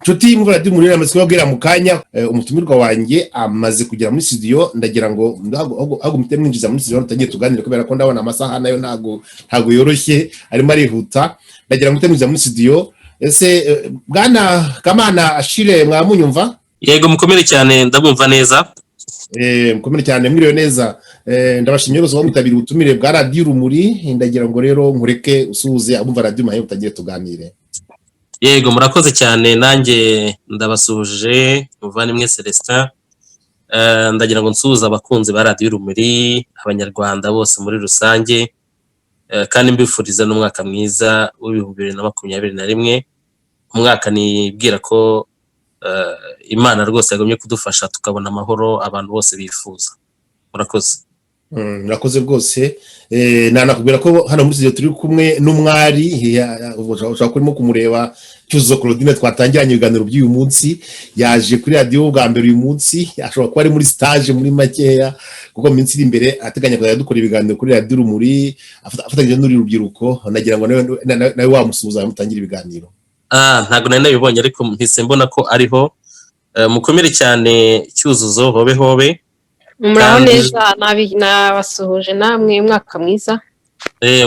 Nshuti y'imvura y'umuriro amaze kubabwira mu kanya umutumirwa wanjye amaze kugera muri studio, ndagira ngo agumite mwinjiza muri studio tutagiye tuganire kubera ko ndabona amasaha nayo ntago yoroshye arimo arihuta. Ndagira ngo mwinjiza muri studio. Ese bwana Kamana Achille mwamunyumva? Yego mukomere cyane ndabumva neza. Mukomere cyane mwiriwe neza. Ndabashimye rwose mutabira ubutumire bwa Radio Urumuri. Ndagira ngo rero nkureke usuhuze abumva Radio Mahe utagiye tuganire. Yego murakoze cyane, nanjye ndabasuhuje muvandimwe Celestin. Ndagira ngo nsuhuze abakunzi ba Radio Urumuri, abanyarwanda bose muri rusange, kandi mbifuriza n'umwaka mwiza w'2021. Umwaka nibwira ko Imana rwose yagomye kudufasha tukabona amahoro abantu bose bifuza. Murakoze. Murakoze rwose. Nanakubwira ko hano muri studio turi kumwe n'umwari, ushaka kurimo kumureba Cyuzuzo Claudine twatangiranye ibiganiro by'uyu munsi. Yaje kuri radio bwa mbere uyu munsi, ashobora kuba ari muri stage muri makeya kuko minsi iri imbere ateganya kuzajya dukora ibiganiro kuri Radio Urumuri afatanyije n'uri rubyiruko. Nagira ngo nawe wamusuhuza mutangira ibiganiro. Ntago nari nabibonye ariko mpise mbona ko ariho. Mukomere cyane Cyuzuzo, hobe. Muraho neza, nabasuhuje namwe, umwaka mwiza.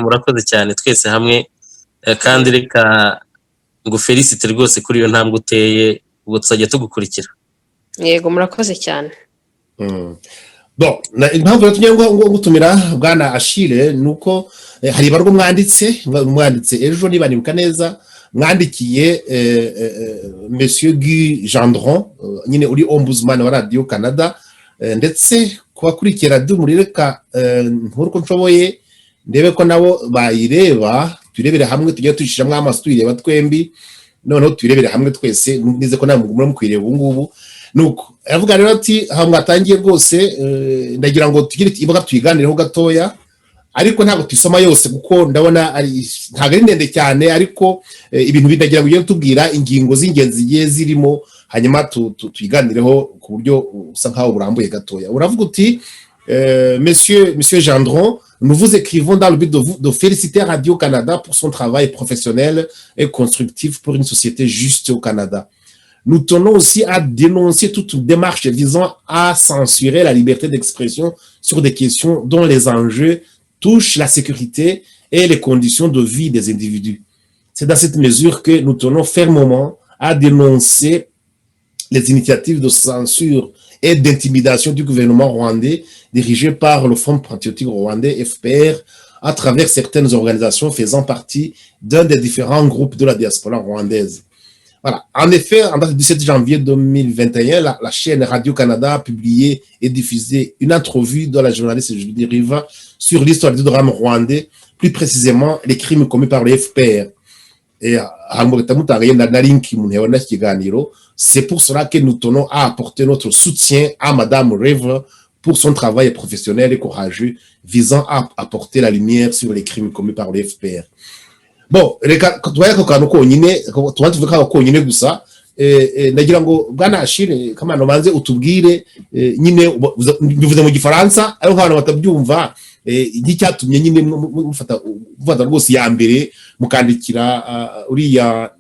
Murakoze cyane twese hamwe, kandi reka ngo felicite rwose kuri iyo ntambwe uteye, ubwo tuzajya tugukurikira. Yego murakoze cyane. Bon, impamvu yatumye ngo gutumira bwana Achille nuko hari barwo mwanditse ejo niba nibuka neza, mwandikiye Monsieur Guy Gendron, nyine uri ombudsman wa Radio Canada, ndetse kubakurikira Radio Urumuri. Reka nkuko nshoboye ndebe ko nabo bayireba, turebere hamwe, tujye tushishamo amaso tuyireba twembi, noneho turebere hamwe twese. Nize ko namwe muri mukwireba ubu ngubu. Nuko avuga rero ati ha mwatangiye rwose, ndagira ngo tugire iboga tuyiganireho gatoya, ariko ntabwo twisoma yose kuko ndabona ari ntago ari ndende cyane, ariko ibintu bidagira ngo ugende tubwira ingingo z'ingenzi zigiye zirimo, hanyuma tuyiganireho ku buryo usa nkaho burambuye gatoya. Uravuga uti Monsieur Gendron, nous vous écrivons dans le but de féliciter Radio Canada pour son travail professionnel et constructif pour une société juste au Canada. Nous tenons aussi à dénoncer toute démarche visant à censurer la liberté d'expression sur des questions dont les enjeux touchent la sécurité et les conditions de vie des individus. C'est dans cette mesure que nous tenons fermement à dénoncer les initiatives de censure et d'intimidation du gouvernement rwandais dirigé par le Front patriotique rwandais FPR à travers certaines organisations faisant partie d'un des différents groupes de la diaspora rwandaise. Voilà. En effet, en date du 17 janvier 2021, la chaîne Radio-Canada a publié et diffusé une entrevue de la journaliste Julie Riva sur l'histoire du drame rwandais, plus précisément les crimes commis par le FPR. Et c'est pour cela que nous tenons à apporter notre soutien à Madame Riva pour son travail professionnel et courageux visant à apporter la lumière sur les crimes commis par le FPR. Bon, reka tubaye ko kantu konyine, tuvuga konyine gusa. Ndagira ngo bwana Achille Kamana manze utubwire nyine bivuze mu gifaransa ariko abantu batabyumva, nk'icyatumye nyine mufata rwose ya mbere mukandikira uriya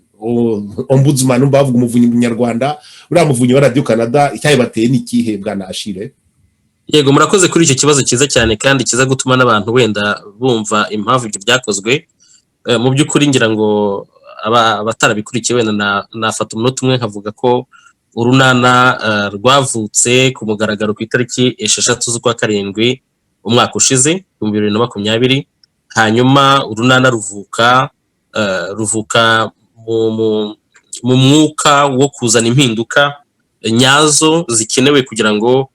ombudsman bavuga umuvunyi mu Nyarwanda, uriya muvunyi wa Radio Canada, icyayibateye n'ikihe bwana Achille? Yego murakoze kuri icyo kibazo cyiza cyane kandi kiza gutuma n'abantu wenda bumva impamvu ibyo byakozwe. Mu by'ukuri ngira ngo abatarabikurikiye wenda nafata umunota umwe nkavuga ko urunana rwavutse ku mugaragaro ku itariki 6 z'ukwa karindwi umwaka ushize 2020. Hanyuma urunana ruvuka mu mwuka wo kuzana impinduka nyazo zikenewe kugira ngo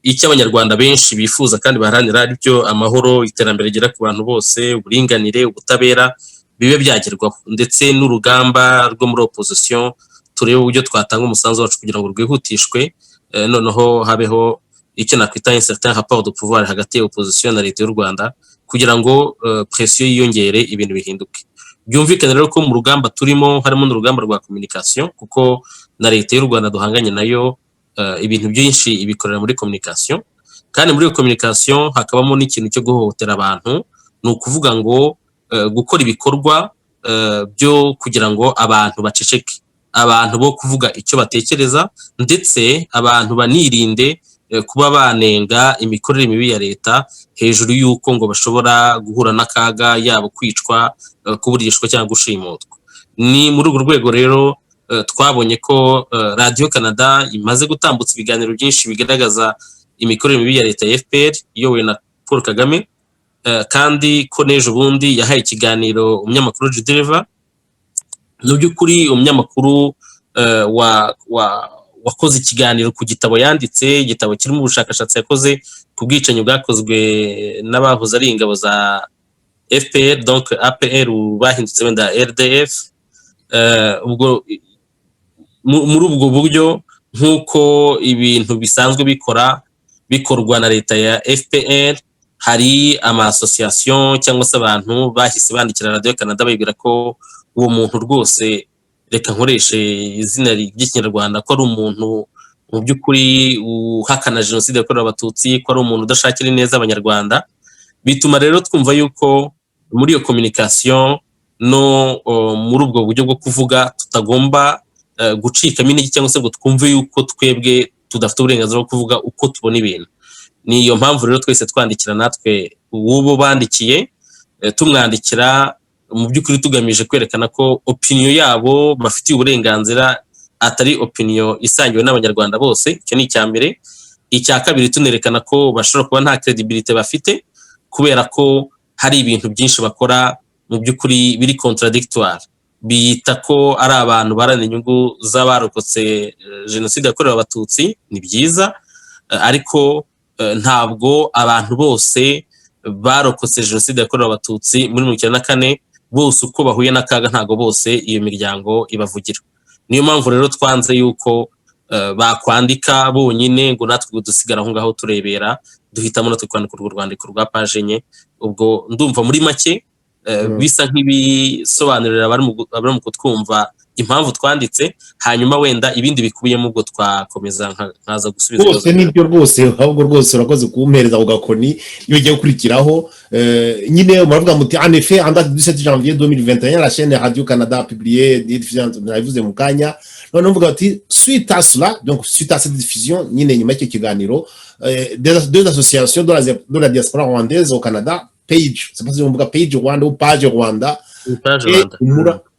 icyo abanyarwanda benshi bifuza kandi baharanira ari byo amahoro, iterambere rigera ku bantu bose, uburinganire, ubutabera bibe byagerwaho, ndetse n'urugamba rwo muri opposition turebe uburyo twatanga umusanzu wacu kugira ngo rwihutishwe, noneho habeho icyo nakwita un certain rapport de pouvoir hagati ya opposition na leta y'u Rwanda kugira ngo pression yiyongere ibintu bihinduke. Byumvikane rero ko mu rugamba turimo harimo n'urugamba rwa communication, kuko na leta y'u Rwanda duhanganye nayo ibintu byinshi ibikorera muri communication, kandi muri communication hakabamo n'ikintu cyo guhohotera abantu. Ni ukuvuga ngo gukora ibikorwa byo kugira ngo abantu baceceke, abantu bo kuvuga icyo batekereza, ndetse abantu banirinde kuba banenga imikorere mibi ya leta hejuru y'uko ngo bashobora guhura n'akaga yabo kwicwa, kuburishwa cyangwa gushimutwa. Ni muri urwo rwego rero twabonye ko Radio Canada imaze gutambutsa ibiganiro byinshi bigaragaza imikorere mibi ya leta ya FPR iyobowe na Paul Kagame, kandi ko n'ejo bundi yahaye ikiganiro umunyamakuru Judereva. Mu by'ukuri umunyamakuru wakoze ikiganiro ku gitabo yanditse, igitabo kirimo ubushakashatsi yakoze ku bwicanyi bwakozwe n'abahoze ari ingabo za FPR, donc APR bahindutse wenda RDF. Ubwo muri ubwo buryo nk'uko ibintu bisanzwe bikorwa na leta ya FPR, hari ama-association cyangwa se abantu bahise bandikira Radio Canada babwira ko uwo muntu rwose, reka nkoreshe izina ry'ikinyarwanda, ko ari umuntu mu by'ukuri uhakana jenoside yakorewe abatutsi, ko ari umuntu udashakira neza abanyarwanda. Bituma rero twumva yuko muri iyo communication no muri ubwo buryo bwo kuvuga tutagomba gucikamo intege cyangwa se ngo twumve yuko twebwe tudafite uburenganzira bwo kuvuga uko tubona ibintu. Ni iyo mpamvu rero twese twandikira natwe uwo bandikiye, tumwandikira mu by'ukuri tugamije kwerekana ko opinion yabo bafitiye uburenganzira atari opinion isangiwe n'abanyarwanda bose. Icyo ni icya mbere. Icya kabiri, tunerekana ko bashobora kuba nta credibility bafite kubera ko hari ibintu byinshi bakora mu by'ukuri biri contradictoire. Biyita ko ari abantu barana inyungu z'abarokotse jenoside yakorewe abatutsi. Ni byiza, ariko ntabwo abantu bose barokotse jenoside yakorewe abatutsi muri 1994 bose uko bahuye n'akaga ntago bose iyo miryango ibavugira. Niyo mpamvu rero twanze yuko bakwandika bonyine ngo natwe dusigara aho ngaho turebera, duhitamo natwe kwandika urwo rwandiko rwa page enye. Ubwo ndumva muri make bisa nk'ibisobanurira abari mu kutwumva impamvu twanditse, hanyuma wenda ibindi bikubiyemo ubwo twakomeza nkaza gusubiza rwose. Nibyo rwose, ahubwo rwose urakoze kumpereza ugakoni iyo ugiye gukurikiraho. Nyine muravuga muti en effet en date du 17 janvier 2021 la chaîne Radio Canada a publié des diffusions, nabivuze mu kanya. None mvuga ati suite à cela, donc suite à cette diffusion, nyine nyuma y'icyo kiganiro, deux associations de la diaspora rwandaise au Canada, Page, c'est pas si on dit Page Rwanda ou Page Rwanda,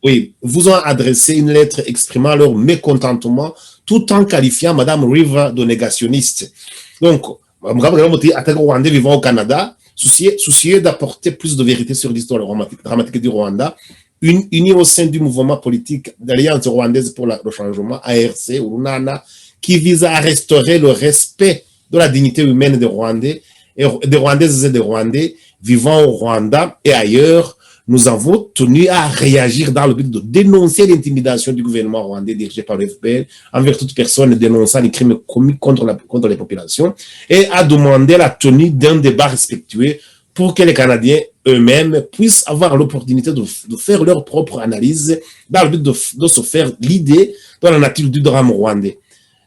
oui, vous ont adressé une lettre exprimant leur mécontentement tout en qualifiant Madame River de négationniste. Donc, attaquant Rwandais vivant au Canada, soucieux d'apporter plus de vérité sur l'histoire dramatique du Rwanda, unis au sein du mouvement politique d'Alliance rwandaise pour le changement, ARC, Urunana, qui vise à restaurer le respect de la dignité humaine des Rwandais, des Rwandaises et des Rwandais vivant au Rwanda et ailleurs. Nous avons tenu à réagir dans le but de dénoncer l'intimidation du gouvernement rwandais dirigé par le FPR envers toute personne dénonçant les crimes commis contre les populations et à demander la tenue d'un débat respectueux pour que les Canadiens eux-mêmes puissent avoir l'opportunité de faire leur propre analyse dans le but de se faire l'idée de la nature du drame rwandais.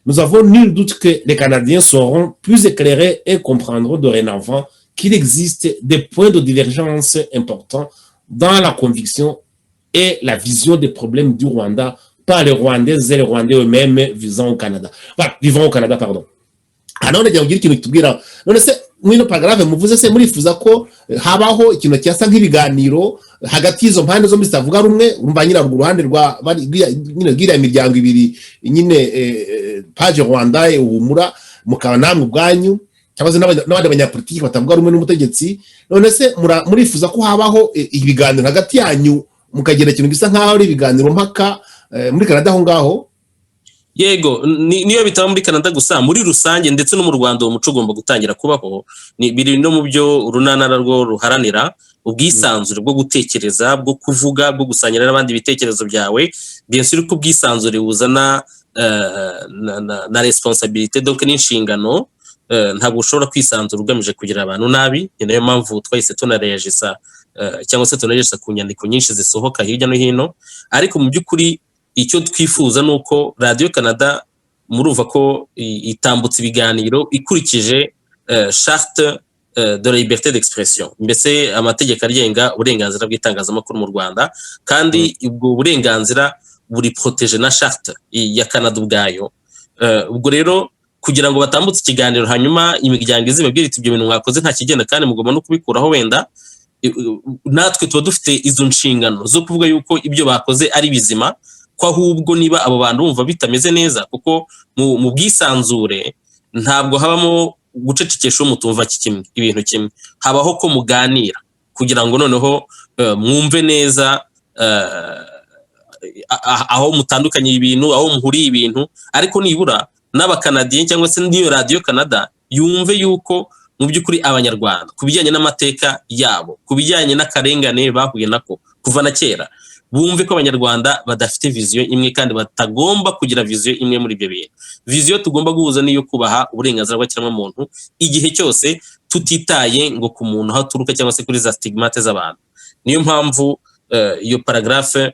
Nous avons nul doute que les Canadiens seront plus éclairés et comprendront dorénavant qu'il existe des points de divergence importants dans la conviction et la vision des problèmes du Rwanda par les Rwandais et les Rwandais eux-mêmes vivant au Canada. Voilà, vivant au Canada, pardon. Alors, on a dit qu'il nous a dit mwino paragraphe muvuze se murifuza ko habaho ikintu cyasa nk'ibiganiro hagati y'izo mpande zo mutavuga rumwe, urumva nyina ruhande rwa nyine gira imiryango ibiri nyine Page Rwanda Uhumura mukaba namwe ubwanyu cyangwa n'abandi banyapolitiki batavuga rumwe n'umutegetsi. None se murifuza ko habaho ibiganiro hagati yanyu mukagira ikintu gisa nkaho ari ibiganiro mpaka muri Canada aho ngaho? Yego, niyo bitaba muri Canada gusa, muri rusange ndetse no mu Rwanda umuco ugomba gutangira kubaho. Biri no mu byo urunana rwo ruharanira, ubwisanzure bwo gutekereza, bwo kuvuga, bwo gusangira n'abandi ibitekerezo byawe. Bien sûr ko ubwisanzure buzana na responsabilité, donc n'inshingano. Ntabwo ushobora kwisanzura ugamije kugira abantu nabi. Ni nayo mpamvu twahise tunareyagisa cyangwa se tunareyagisa ku nyandiko nyinshi zisohoka hirya no hino. Ariko mu by'ukuri icyo twifuza nuko Radio Canada murumva ko itambutse ibiganiro ikurikije charte de la liberté d'expression, mbese amategeko agenga uburenganzira bw'itangazamakuru mu Rwanda, kandi ubwo burenganzira buri protege na charte ya Canada ubwayo. Ubwo rero kugira ngo batambutse ikiganiro hanyuma imiryango izibabwira iti ibyo bintu mwakoze nta kigenda kandi mugomba no kubikuraho, wenda natwe tuba dufite izo nshingano zo kuvuga yuko ibyo bakoze ari bizima, ko ahubwo niba abo bantu bumva bitameze neza, kuko mu bwisanzure ntabwo habamo gucecekesha umutumva kimwe ibintu kimwe, habaho ko muganira kugira ngo noneho mwumve neza aho mutandukanye ibintu, aho muhuriye ibintu, ariko nibura n'abakanadiyen cyangwa se n'iyo Radio Canada yumve yuko mu by'ukuri abanyarwanda ku bijyanye n'amateka yabo, ku bijyanye n'akarengane bahuye nako kuva na kera, bumve ko abanyarwanda badafite viziyo imwe kandi batagomba kugira viziyo imwe muri ibyo bintu. Viziyo tugomba guhuza niyo kubaha uburenganzira bw'ikiremwamuntu igihe cyose, tutitaye ngo ku muntu aho aturuka cyangwa se kuri za stigmate z'abantu. Niyo mpamvu iyo paragraphe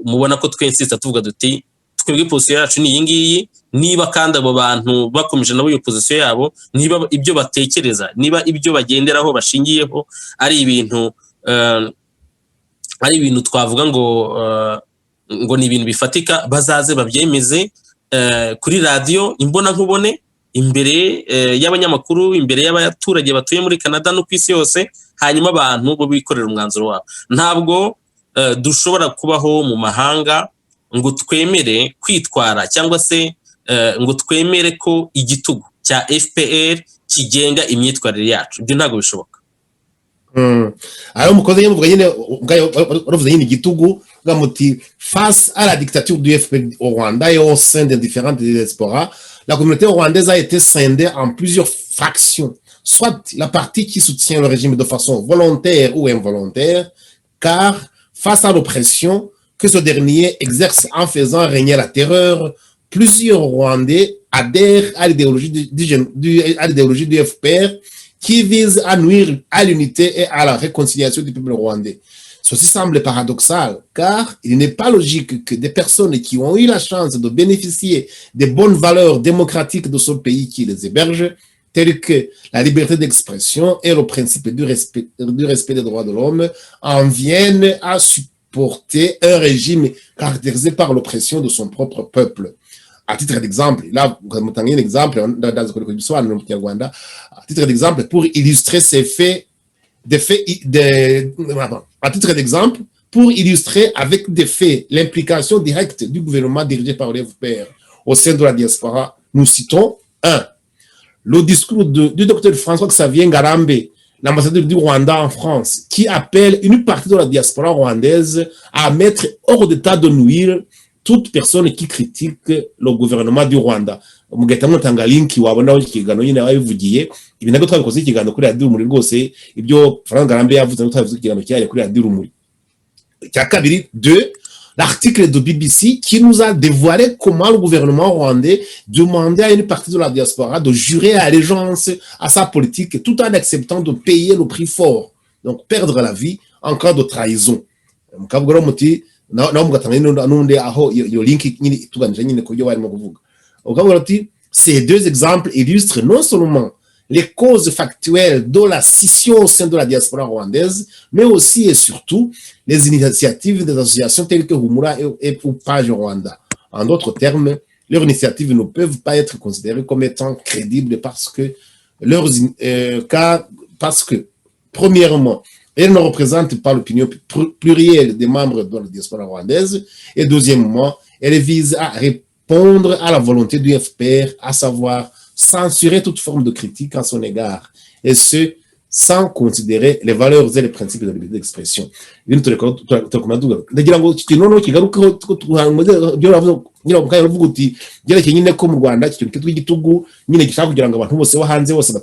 mubona ko twensista tuvuga duti twebwe position yacu ni iyi ngiyi, niba kandi abo bantu bakomeje nabo iyo position yabo, niba ibyo batekereza, niba ibyo bagenderaho bashingiyeho ari ibintu twavuga ngo ni ibintu bifatika, bazaze babyemeze kuri radio imbona nkubone, imbere y'abanyamakuru, imbere y'abaturage batuye muri Canada no ku isi yose, hanyuma abantu bo bikorera umwanzuro wabo. Ntabwo dushobora kubaho mu mahanga ngo twemere kwitwara cyangwa se ngo twemere ko igitugu cya FPR kigenga imyitwarire yacu. Ibyo ntabwo bishoboka. Alors mukoze muvuga nyine uruvuze nyine igitugu gamuti face à la dictature du FPR au Rwanda et au sein des différentes diasporas, la communauté rwandaise a été scindée en plusieurs factions, soit la partie qui soutient le régime de façon volontaire ou involontaire, car face à l'oppression que ce dernier exerce en faisant régner la terreur, plusieurs Rwandais adhèrent à l'idéologie du FPR qui vise à nuire à l'unité et à la réconciliation du peuple rwandais. Ceci semble paradoxal, car il n'est pas logique que des personnes qui ont eu la chance de bénéficier des bonnes valeurs démocratiques de ce pays qui les héberge, telles que la liberté d'expression et le principe du respect des droits de l'homme, en viennent à supporter un régime caractérisé par l'oppression de son propre peuple. À titre d'exemple, là, vous avez un exemple, à titre d'exemple, pour illustrer ces faits, à titre d'exemple, pour illustrer avec des faits l'implication directe du gouvernement dirigé par le FPR au sein de la diaspora, nous citons 1. Le discours du docteur François-Xavier Ngarambe, l'ambassadeur du Rwanda en France, qui appelle une partie de la diaspora rwandaise à mettre hors d'état de nuire toute personne qui critique le gouvernement du Rwanda. Mugahita mutanga link wabona aho ikiganiro nyine babivugiye, ibi nabwo twabikoze ikiganiro kuri Radio Rumuri rwose, ibyo Frank Ngarambe yavuze ngo twabivuze ikiganiro cyari kuri Radio Rumuri. Cya kabiri 2, l'article de BBC qui nous a dévoilé comment le gouvernement rwandais demandait à une partie de la diaspora de jurer allégeance à sa politique tout en acceptant de payer le prix fort, donc perdre la vie en cas de trahison. Mukavuga muti naho mugatanga n'undi aho iyo link nyine tuganije nyine ku byo barimo kuvuga. Ukavuga ati ces deux exemples illustrent non seulement les causes factuelles de la scission au sein de la diaspora rwandaise, mais aussi et surtout les initiatives des associations telles que Humura et Page Rwanda. En d'autres termes, leurs initiatives ne peuvent pas être considérées comme étant crédibles parce que premièrement, elles ne représentent pas l'opinion plurielle des membres de la diaspora rwandaise, et deuxièmement, elles visent à répondre à la volonté du FPR, à savoir censurer toute forme de critique à son égard, et ce, sans considérer les valeurs et les principes de la liberté d'expression. Ndagira ngo kinono kigarukeho byo uti byerekeye nyine ko mu Rwanda ikintu kitwa igitugu nyine gishaka kugira ngo abantu bose bo hanze bose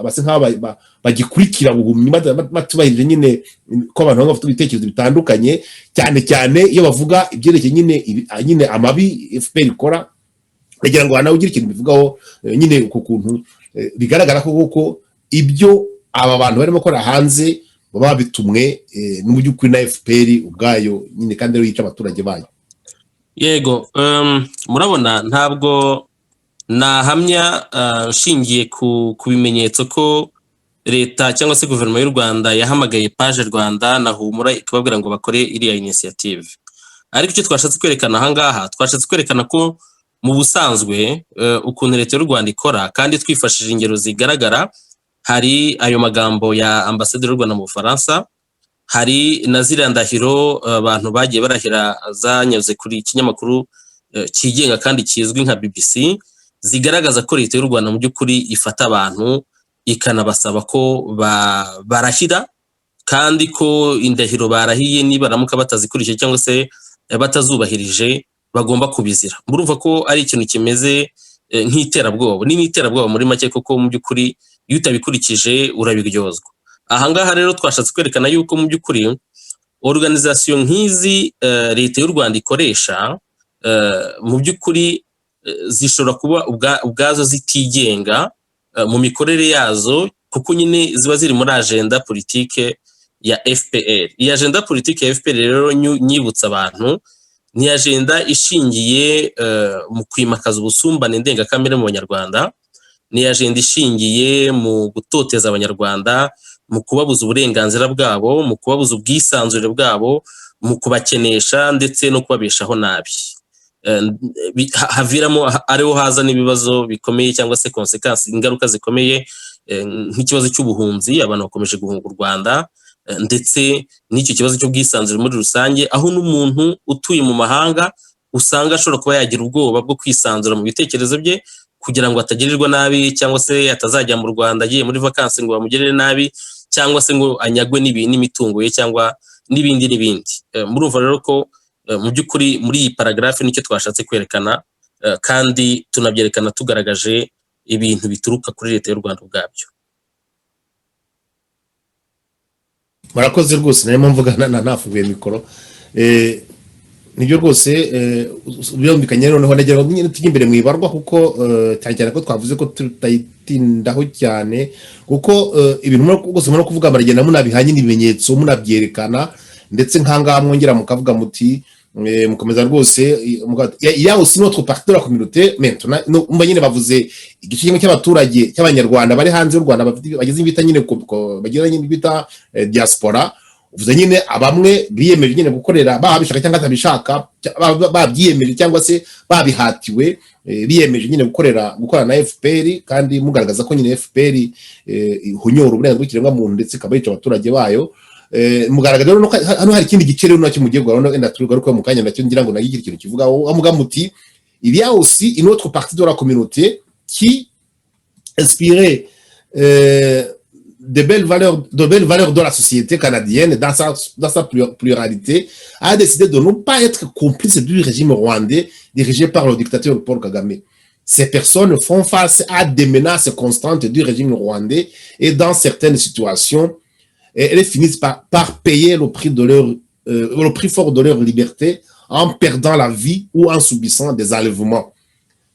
base nk'aba bagikurikira bugumye batubahirije nyine ko abantu bafite ibitekerezo bitandukanye, cyane cyane iyo bavuga ibyerekeye nyine amabi FPR ikora. Ndagira ngo nawe ugira ikintu bivugaho nyine uko kuntu bigaragara ko ibyo aba bantu barimo gukora hanze baba bitumwe n'uby'ukuri na FPR ubwayo nyine kandi rero yica abaturage bayo. Yego, murabona ntabwo nahamya shingiye ku bimenyetso ko leta cyangwa se guverinoma y'u Rwanda yahamagaye Page Rwanda na Humura ikababwira ngo bakore iriya initiative. ariko icyo twashatse kwerekana ahangaha twashatse kwerekana ko mu busanzwe ukuntu leta y'u Rwanda ikora kandi twifashishije ingero zigaragara, hari ayo magambo ya ambasaderi w'u Rwanda mu Bufaransa, hari na ziriya ndahiro abantu bagiye barahira zanyuze kuri ikinyamakuru kigenga kandi kizwi nka BBC, zigaragaza ko leta y'u Rwanda mu by'ukuri ifata abantu ikanabasaba ko barahira, kandi ko indahiro barahiye nibaramuka batazikurikije cyangwa se batazubahirije bagomba kubizira. Murumva ko ari ikintu kimeze nk'iterabwoba, n'iterabwoba muri make, koko mu by'ukuri iyo utabikurikije urabiryozwa. Ahangaha rero twashatse kwerekana yuko mu by'ukuri organisation nk'izi leta y'u Rwanda ikoresha mu by'ukuri zishobora kuba ubwazo zitigenga mu mikorere yazo, kuko nyine ziba ziri muri agenda politike ya FPR. Iyi agenda politike ya FPR rero nyibutsa abantu, ni agenda ishingiye mu kwimakaza ubusumbane ndengakamere mu Banyarwanda, ni agenda ishingiye mu gutoteza Abanyarwanda, mu kubabuza uburenganzira bwabo, mu kubabuza ubwisanzure bwabo, mu kubakenesha ndetse no kubabeshaho nabi. Haviramo ariho haza n'ibibazo bikomeye cyangwa se consequences, ingaruka zikomeye, nk'ikibazo cy'ubuhunzi, abantu bakomeje guhunga u Rwanda, ndetse n'icyo kibazo cy'ubwisanzure muri rusange, aho n'umuntu utuye mu mahanga usanga ashobora kuba yagira ubwoba bwo kwisanzura mu bitekerezo bye kugira ngo atagirirwa nabi, cyangwa se atazajya mu Rwanda agiye muri vacances ngo bamugirire nabi, cyangwa se ngo anyagwe n'imitungo ye cyangwa n'ibindi. Murumva rero ko mu by'ukuri muri iyi paragraphe nicyo twashatse kwerekana, kandi tunabyerekana tugaragaje ibintu bituruka kuri leta y'u Rwanda ubwabyo. Murakoze rwose, nayo mvuga nafunguye mikoro. Nibyo rwose byumvikanye. Noneho nagira ngo tujye imbere mu ibarwa, kuko cyane ko twavuze ko tutayitindaho cyane, kuko ibintu rwose murimo kuvuga baragenda munabihanye n'ibimenyetso munabyerekana, ndetse nk'ahangaha mwongera mukavuga muti mukomeza rwose ya aussi notre partie de la communauté. Maintenant umva nyine bavuze igice kimwe cy'abaturage cy'Abanyarwanda bari hanze y'u Rwanda bageze ibita nyine bagira nyine bita diaspora. Uvuze nyine abamwe biyemeje nyine gukorera, babishaka cyangwa atabishaka, babyiyemeje cyangwa se babihatiwe, biyemeje nyine gukorana na FPR, kandi mugaragaza ko nyine FPR ihunyora uburenganzira bw'ikiremwamuntu ndetse ikaba yica abaturage bayo. Mugaragaza rero hano hari ikindi gice rero nacyo mugiye guhora enda tugaruka mu kanya, nacyo ngira ngo nagira ikintu kivugaho. Amuga muti il y a aussi une autre partie de la communauté qui inspirait de belles valeurs de la société canadienne dans sa pluralité, a décidé de ne pas être complice du régime rwandais dirigé par le dictateur Paul Kagame. Ces personnes font face à des menaces constantes du régime rwandais, et dans certaines situations, elles finissent par payer le prix fort de leur liberté en perdant la vie ou en subissant des enlèvements.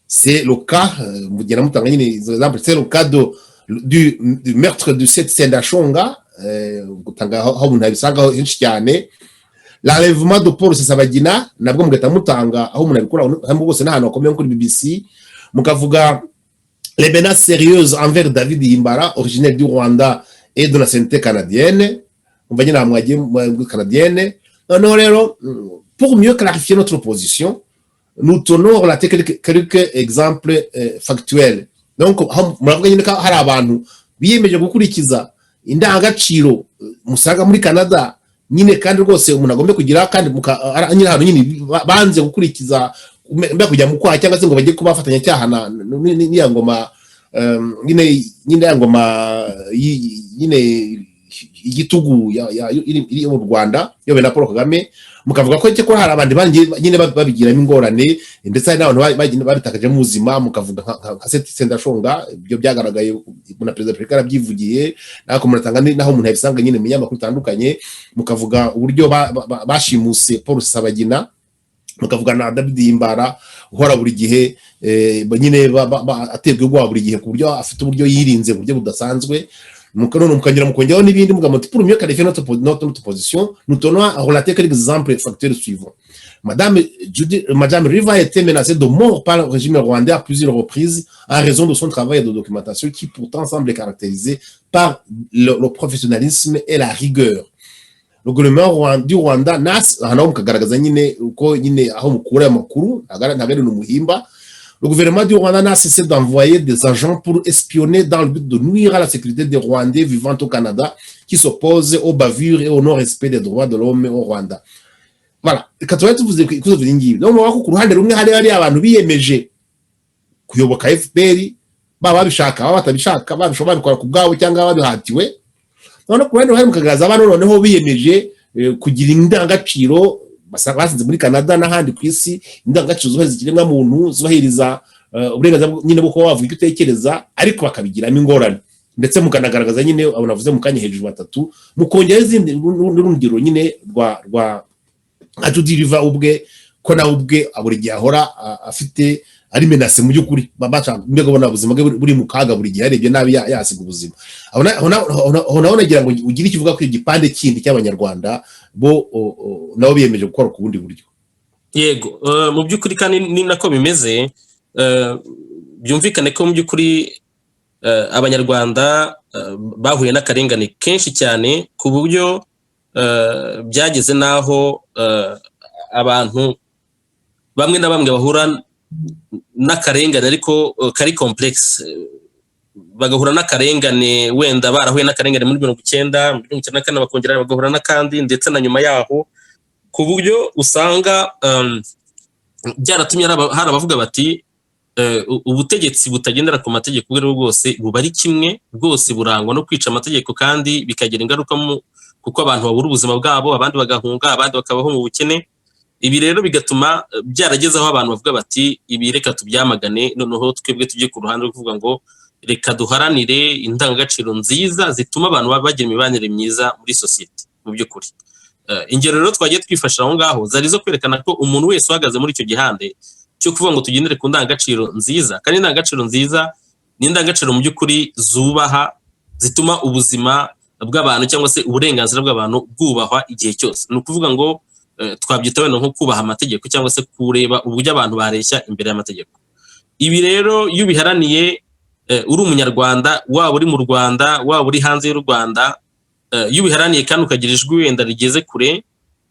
C'est le cas, c'est le cas du meurtre de cette Sendashonga, l'enlèvement de Paul Rusesabagina, nabwo mugahita mutanga aho umuntu abikora bose n'ahantu hakomeye kuri BBC, mukavuga les menaces sérieuses envers David Himbara, originaire du Rwanda et de la nationalité canadienne. On va dire la canadienne. Non, pour mieux clarifier notre position, nous tenons à relater quelques exemples factuels. Donc, muravuga nyine ko hari abantu biyemeje gukurikiza indangagaciro musanga muri Canada nyine, kandi rwose umuntu agombe kugira, kandi nyine hano nyine banze gukurikiza mbe kujya mu kwaha, cyangwa se ngo bajye kubafatanya cyaha n'iya ngoma nyine ya ngoma nyine igitugu iri mu Rwanda yobe na Paul Kagame. Mukavuga ko hari abandi nyine babigiramo ingorane, ndetse hari n'abantu babitakaje mu buzima. Mukavuga nka Sendashonga, ibyo byagaragaye na Perezida Repubulika yarabyivugiye, nako muratanga naho umuntu yabisanga nyine mu nyamakuru bitandukanye. Mukavuga uburyo bashimuse Paul Rusesabagina, mukavuga na David Himbara uhora buri gihe nyine aterwa ubwoba buri gihe ku buryo afite uburyo yirinze ku buryo budasanzwe. Mukongera mukongeraho n'ibindi, muga muti pour mieux qualifier notre position, nous tenons à relater quelques exemples factuels suivants. Madame Riva a été menacée de mort par le régime rwandais à plusieurs reprises en raison de son travail de documentation qui pourtant semble caractérisé par le professionnalisme et la rigueur. le gouvernement du Rwanda nas hano mukagaragaza nyine uko nyine aho mukura amakuru ntagari n'umuhimba. Le gouvernement du Rwanda n'a cessé d'envoyer des agents pour espionner dans le but de nuire à la sécurité des Rwandais vivant au Canada qui s'opposent aux bavures et au non-respect des droits de l'homme au Rwanda. Voilà. Katuba tuvuze ikuzo ngibi. No mwako ku ruhande rumwe hari abantu biyemeje kuyoboka FPR baba babishaka baba batabishaka babishobora bikora ku bwabo cyangwa babihatiwe. None ku ruhande hari mukagaragaza abantu noneho biyemeje kugira indangagaciro basanze muri Canada n'ahandi ku isi indangagaciro zo zikiremwa muntu zubahiriza uburenganzira nyine bwo kuba wavuga icyo utekereza ariko bakabigiramo ingorane ndetse mukanagaragaza nyine abo navuze mu kanya hejuru batatu mukongera izindi n'urungiro nyine rwa atudiriva ubwe ko nawe ubwe buri gihe ahora afite ari menace mu by'ukuri babasha mbega bona ubuzima bwe buri mu kaga buri gihe arebye nabi yasiga ubuzima abona nagira ngo ugire ikivuga ko igipande kindi cy'abanyarwanda bo nabo biyemeje gukora ku bundi buryo. Yego mu by'ukuri kandi ni nako bimeze byumvikane ko mu by'ukuri abanyarwanda bahuye n'akarengane kenshi cyane ku buryo byageze naho abantu bamwe na bamwe bahura n'akarengane ariko kari complex bagahura n'akarengane wenda barahuye n'akarengane muri 1994 bakongera bagahura n'akandi ndetse na nyuma yaho ku buryo usanga byaratumye hari abavuga bati ubutegetsi butagendera ku mategeko bw'ero bwose buba ari kimwe rwose burangwa no kwica amategeko kandi bikagira ingaruka kuko abantu babura ubuzima bwabo abandi bagahunga abandi bakabaho mu bukene. Ibi rero bigatuma byarageze aho abantu bavuga bati ibi reka tubyamagane noneho twebwe tujye ku ruhande rwo kuvuga ngo reka duharanire indangagaciro nziza zituma abantu bagira imibanire myiza muri society mu by'ukuri. Ingero rero twagiye twifasha aho ngaho zari zo kwerekana ko umuntu wese uhagaze muri icyo gihande cyo kuvuga ngo tugendere ku ndangagaciro nziza kandi indangagaciro nziza ni indangagaciro mu by'ukuri zubaha zituma ubuzima bw'abantu cyangwa se uburenganzira bw'abantu bwubahwa igihe cyose. Ni ukuvuga ngo twabyita wenda nko kubaha amategeko cyangwa se kureba uburyo abantu bareshya imbere y'amategeko. Ibi rero iyo ubiharaniye uri umunyarwanda waba uri mu Rwanda waba uri hanze y'u Rwanda iyo ubiharaniye kandi ukagira ijwi wenda rigeze kure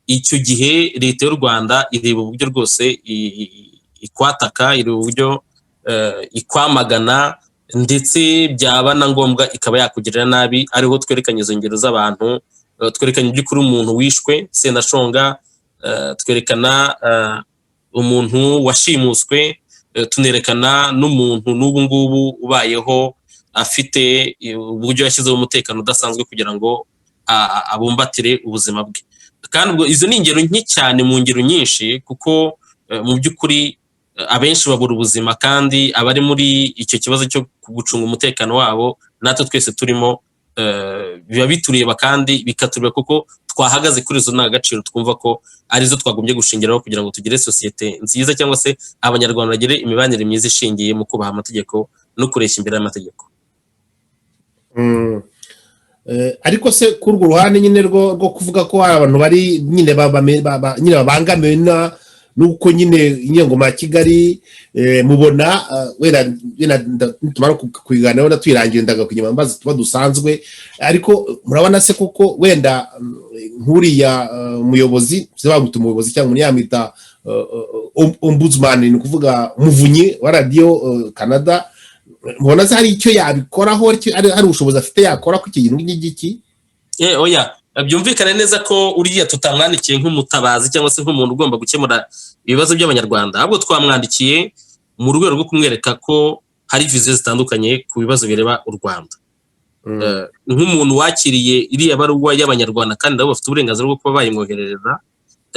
icyo gihe leta y'u Rwanda ireba uburyo rwose ikwataka ireba uburyo ikwamagana ndetse byaba na ngombwa ikaba yakugirira nabi. Ariho twerekanye izo ngero z'abantu twerekanye by'ukuri umuntu wishwe Senashonga twerekana umuntu washimuswe tunerekana n'umuntu n'ubu ngubu ubayeho afite uburyo yashyizeho umutekano udasanzwe kugira ngo abumbatire ubuzima bwe. Kandi ubwo izo ni ingero nke cyane mu ngero nyinshi kuko mu by'ukuri abenshi babura ubuzima kandi abari muri icyo kibazo cyo gucunga umutekano wabo natwe twese turimo biba bitureba kandi bikatureba kuko twahagaze kuri izo ndangagaciro twumva ko arizo twagombye gushingiraho kugira ngo tugire societe nziza cyangwa se abanyarwanda bagire imibanire myiza ishingiye mu kubaha amategeko no kureshya imbere y'amategeko. Ariko se kuri urwo ruhande nyine rwo kuvuga ko hari abantu bari nyine nyine babangamiwe nuko nyine inyengoma ya Kigali mubona wera tumara kuganira na twirangira ndagakunyuma mbaza tuba dusanzwe ariko murabona se koko wenda nkuriya muyobozi sebagutu umuyobozi cyangwa unyamita ombudsman ni kuvuga muvunyi wa radio Canada mubona se hari icyo yabikoraho hari ubushobozi afite yakora ku kintu ngiki? Oya byumvikane neza ko uriya tutamwandikiye nk'umutabazi cyangwa se nk'umuntu ugomba gukemura ibibazo by'abanyarwanda ahubwo twamwandikiye mu rwego rwo kumwereka ko hari viziyo zitandukanye ku bibazo bireba u Rwanda. Nk'umuntu wakiriye iriya baruwa y'abanyarwanda kandi nabo bafite uburenganzira bwo kuba bayimwoherereza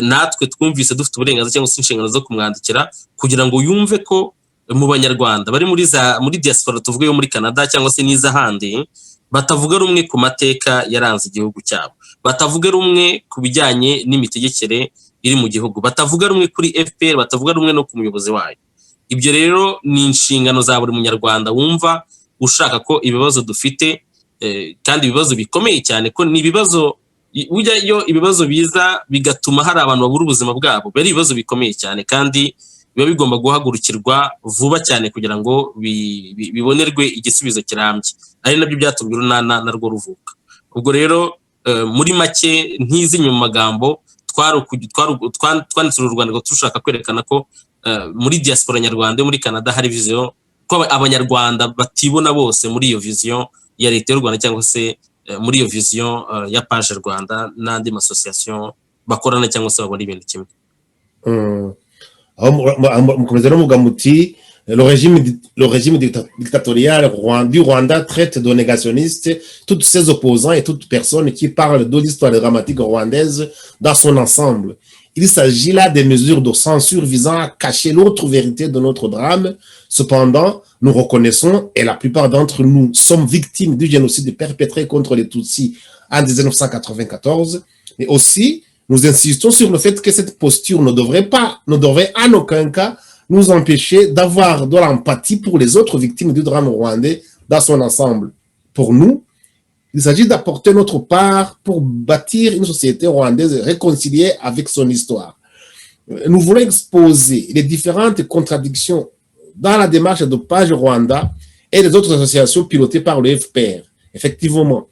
natwe twumvise dufite uburenganzira cyangwa se inshingano zo kumwandikira kugira ngo yumve ko mu banyarwanda bari muri diaspora tuvuge yo muri Canada cyangwa se n'izahandi batavuga rumwe ku mateka yaranze igihugu cyabo, batavuga rumwe ku bijyanye n'imitegekere iri mu gihugu, batavuga rumwe kuri FPR, batavuga rumwe no ku muyobozi wayo. Ibyo rero ni inshingano za buri munyarwanda wumva ushaka ko ibibazo dufite kandi ibibazo bikomeye cyane ko ni ibibazo ujya iyo ibibazo biza bigatuma hari abantu babura ubuzima bwabo bari ibibazo bikomeye cyane kandi biba bigomba guhagurukirwa vuba cyane kugira ngo bibonerwe igisubizo kirambye. Ari nabyo byatumye urunana narwo ruvuka. Ubwo rero muri make ntizi mu magambo twanditse uru Rwanda turushaka kwerekana ko muri diaspora nyarwanda muri Canada hari vision ko abanyarwanda batibona bose muri iyo vision ya leta y'u Rwanda cyangwa se muri iyo vision ya Page Rwanda n'andi association bakorana cyangwa se babona ibintu kimwe. Mukomeza no muvuga muti le régime dictatorial du Rwanda traite de négationnistes tous ses opposants et toute personne qui parle de l'histoire dramatique rwandaise dans son ensemble. Il s'agit là des mesures de censure visant à cacher l'autre vérité de notre drame. Cependant, nous reconnaissons, et la plupart d'entre nous sommes victimes du génocide perpétré contre les Tutsis en 1994, mais aussi nous insistons sur le fait que cette posture ne devrait en aucun cas nous empêcher d'avoir de l'empathie pour les autres victimes du drame rwandais dans son ensemble. Pour nous, il s'agit d'apporter notre part pour bâtir une société rwandaise réconciliée avec son histoire. Nous voulons exposer les différentes contradictions dans la démarche de Page Rwanda et les autres associations pilotées par le FPR. Effectivement,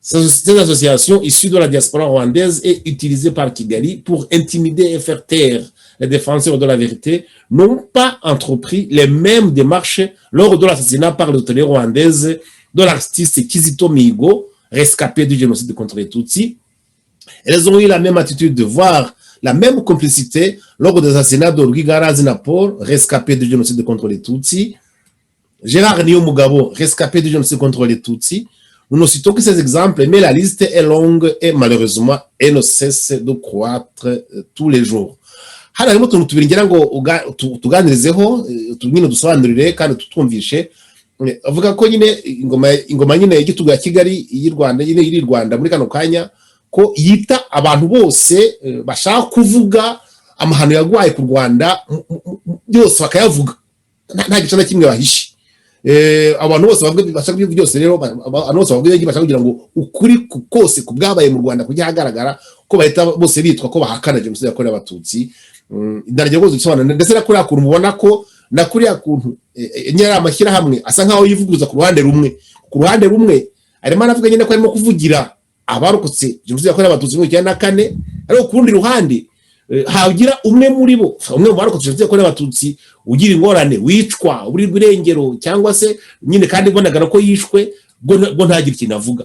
ces associations issues de la diaspora rwandaise et utilisées par Kigali pour intimider et faire taire les défenseurs de la vérité n'ont pas entrepris les mêmes démarches lors de l'assassinat par l'autorité rwandaise de l'artiste Kizito Mihigo, rescapé du génocide contre les Tutsis. Elles ont eu la même attitude de voir la même complicité lors des assassinats de Rwigara Zinapor, rescapé du génocide contre les Tutsis. Gérard Niyomugabo, rescapé du génocide contre les Tutsis. Nous ne citons que ces exemples, mais la liste est longue et malheureusement, elle ne cesse de croître tous les jours. Hano harimo utuntu tubiri ngira ngo tuganirizeho nyine dusobanurire kandi tutumvishe. Avuga ko nyine ingoma nyine y'igitugu ya Kigali y'u Rwanda nyine iri Rwanda muri kano kanya ko yita abantu bose bashaka kuvuga amahano yagwaye ku Rwanda byose bakayavuga nta gice na kimwe bahishe. Abantu bose bavuga bashaka ibyo byose rero abantu bose bavuga bashaka kugira ngo ukuri kose kubwabaye mu Rwanda kujya hagaragara ko bahita bose bitwa ko bahakana jenoside yakorewe abatutsi. Ndaryo gozo bisobanura ndetse nakuri akuntu mubona ko nakuri akuntu nyara amashyira hamwe asa nkaho yivuguruza ku ruhande rumwe arimo anavuga nyine ko arimo kuvugira abarokotse jenoside yakorewe abatutsi mu 1994 ariko ku rundi ruhande hagira umwe muri bo umwe mu barokotse jenoside yakorewe abatutsi ugira ingorane wicwa uburirwa irengero cyangwa se nyine kandi bonagara ko yishwe ngo ntagira ikintu avuga.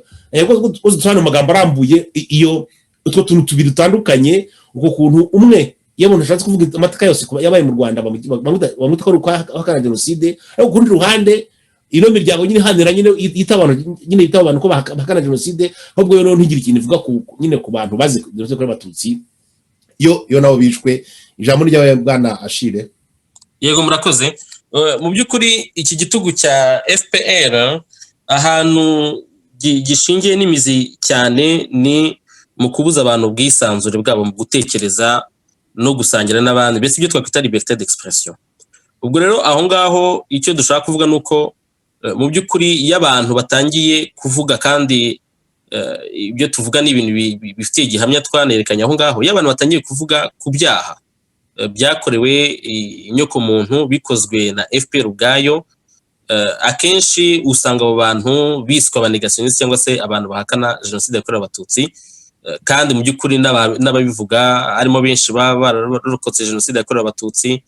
Gozo tsana magambo arambuye iyo utwo tuntu tubiri dutandukanye uko kuntu umwe yabona ashatse kuvuga amateka yose yabaye mu Rwanda bamuta ko akana jenoside ariko ku rundi ruhande ino miryango nyine hanira nyine yita abantu ko bakana jenoside ahubwo yo ntigira ikintu ivuga nyine ku bantu bazi jenoside yakorewe abatutsi yo nabo bishwe. Ijambo ryawe bwana Ashile. Yego murakoze. Mu by'ukuri iki gitugu cya FPR ahantu gishingiye n'imizi cyane ni mu kubuza abantu ubwisanzure bwabo mu gutekereza no gusangira n'abandi bese ibyo twakwita liberté d'expression. Ubwo rero aho ngaho icyo dushaka kuvuga nuko mu by'ukuri iyo abantu batangiye kuvuga kandi ibyo tuvuga ni ibintu bifitiye gihamya twanerekanye aho ngaho iyo abantu batangiye kuvuga ku byaha byakorewe inyoko muntu bikozwe na FPR ubwayo akenshi usanga abo bantu biswa abanegationiste cyangwa se abantu bahakana jenoside yakorewe abatutsi kandi mu by'ukuri n'ababivuga harimo benshi barokotse jenoside yakorewe abatutsi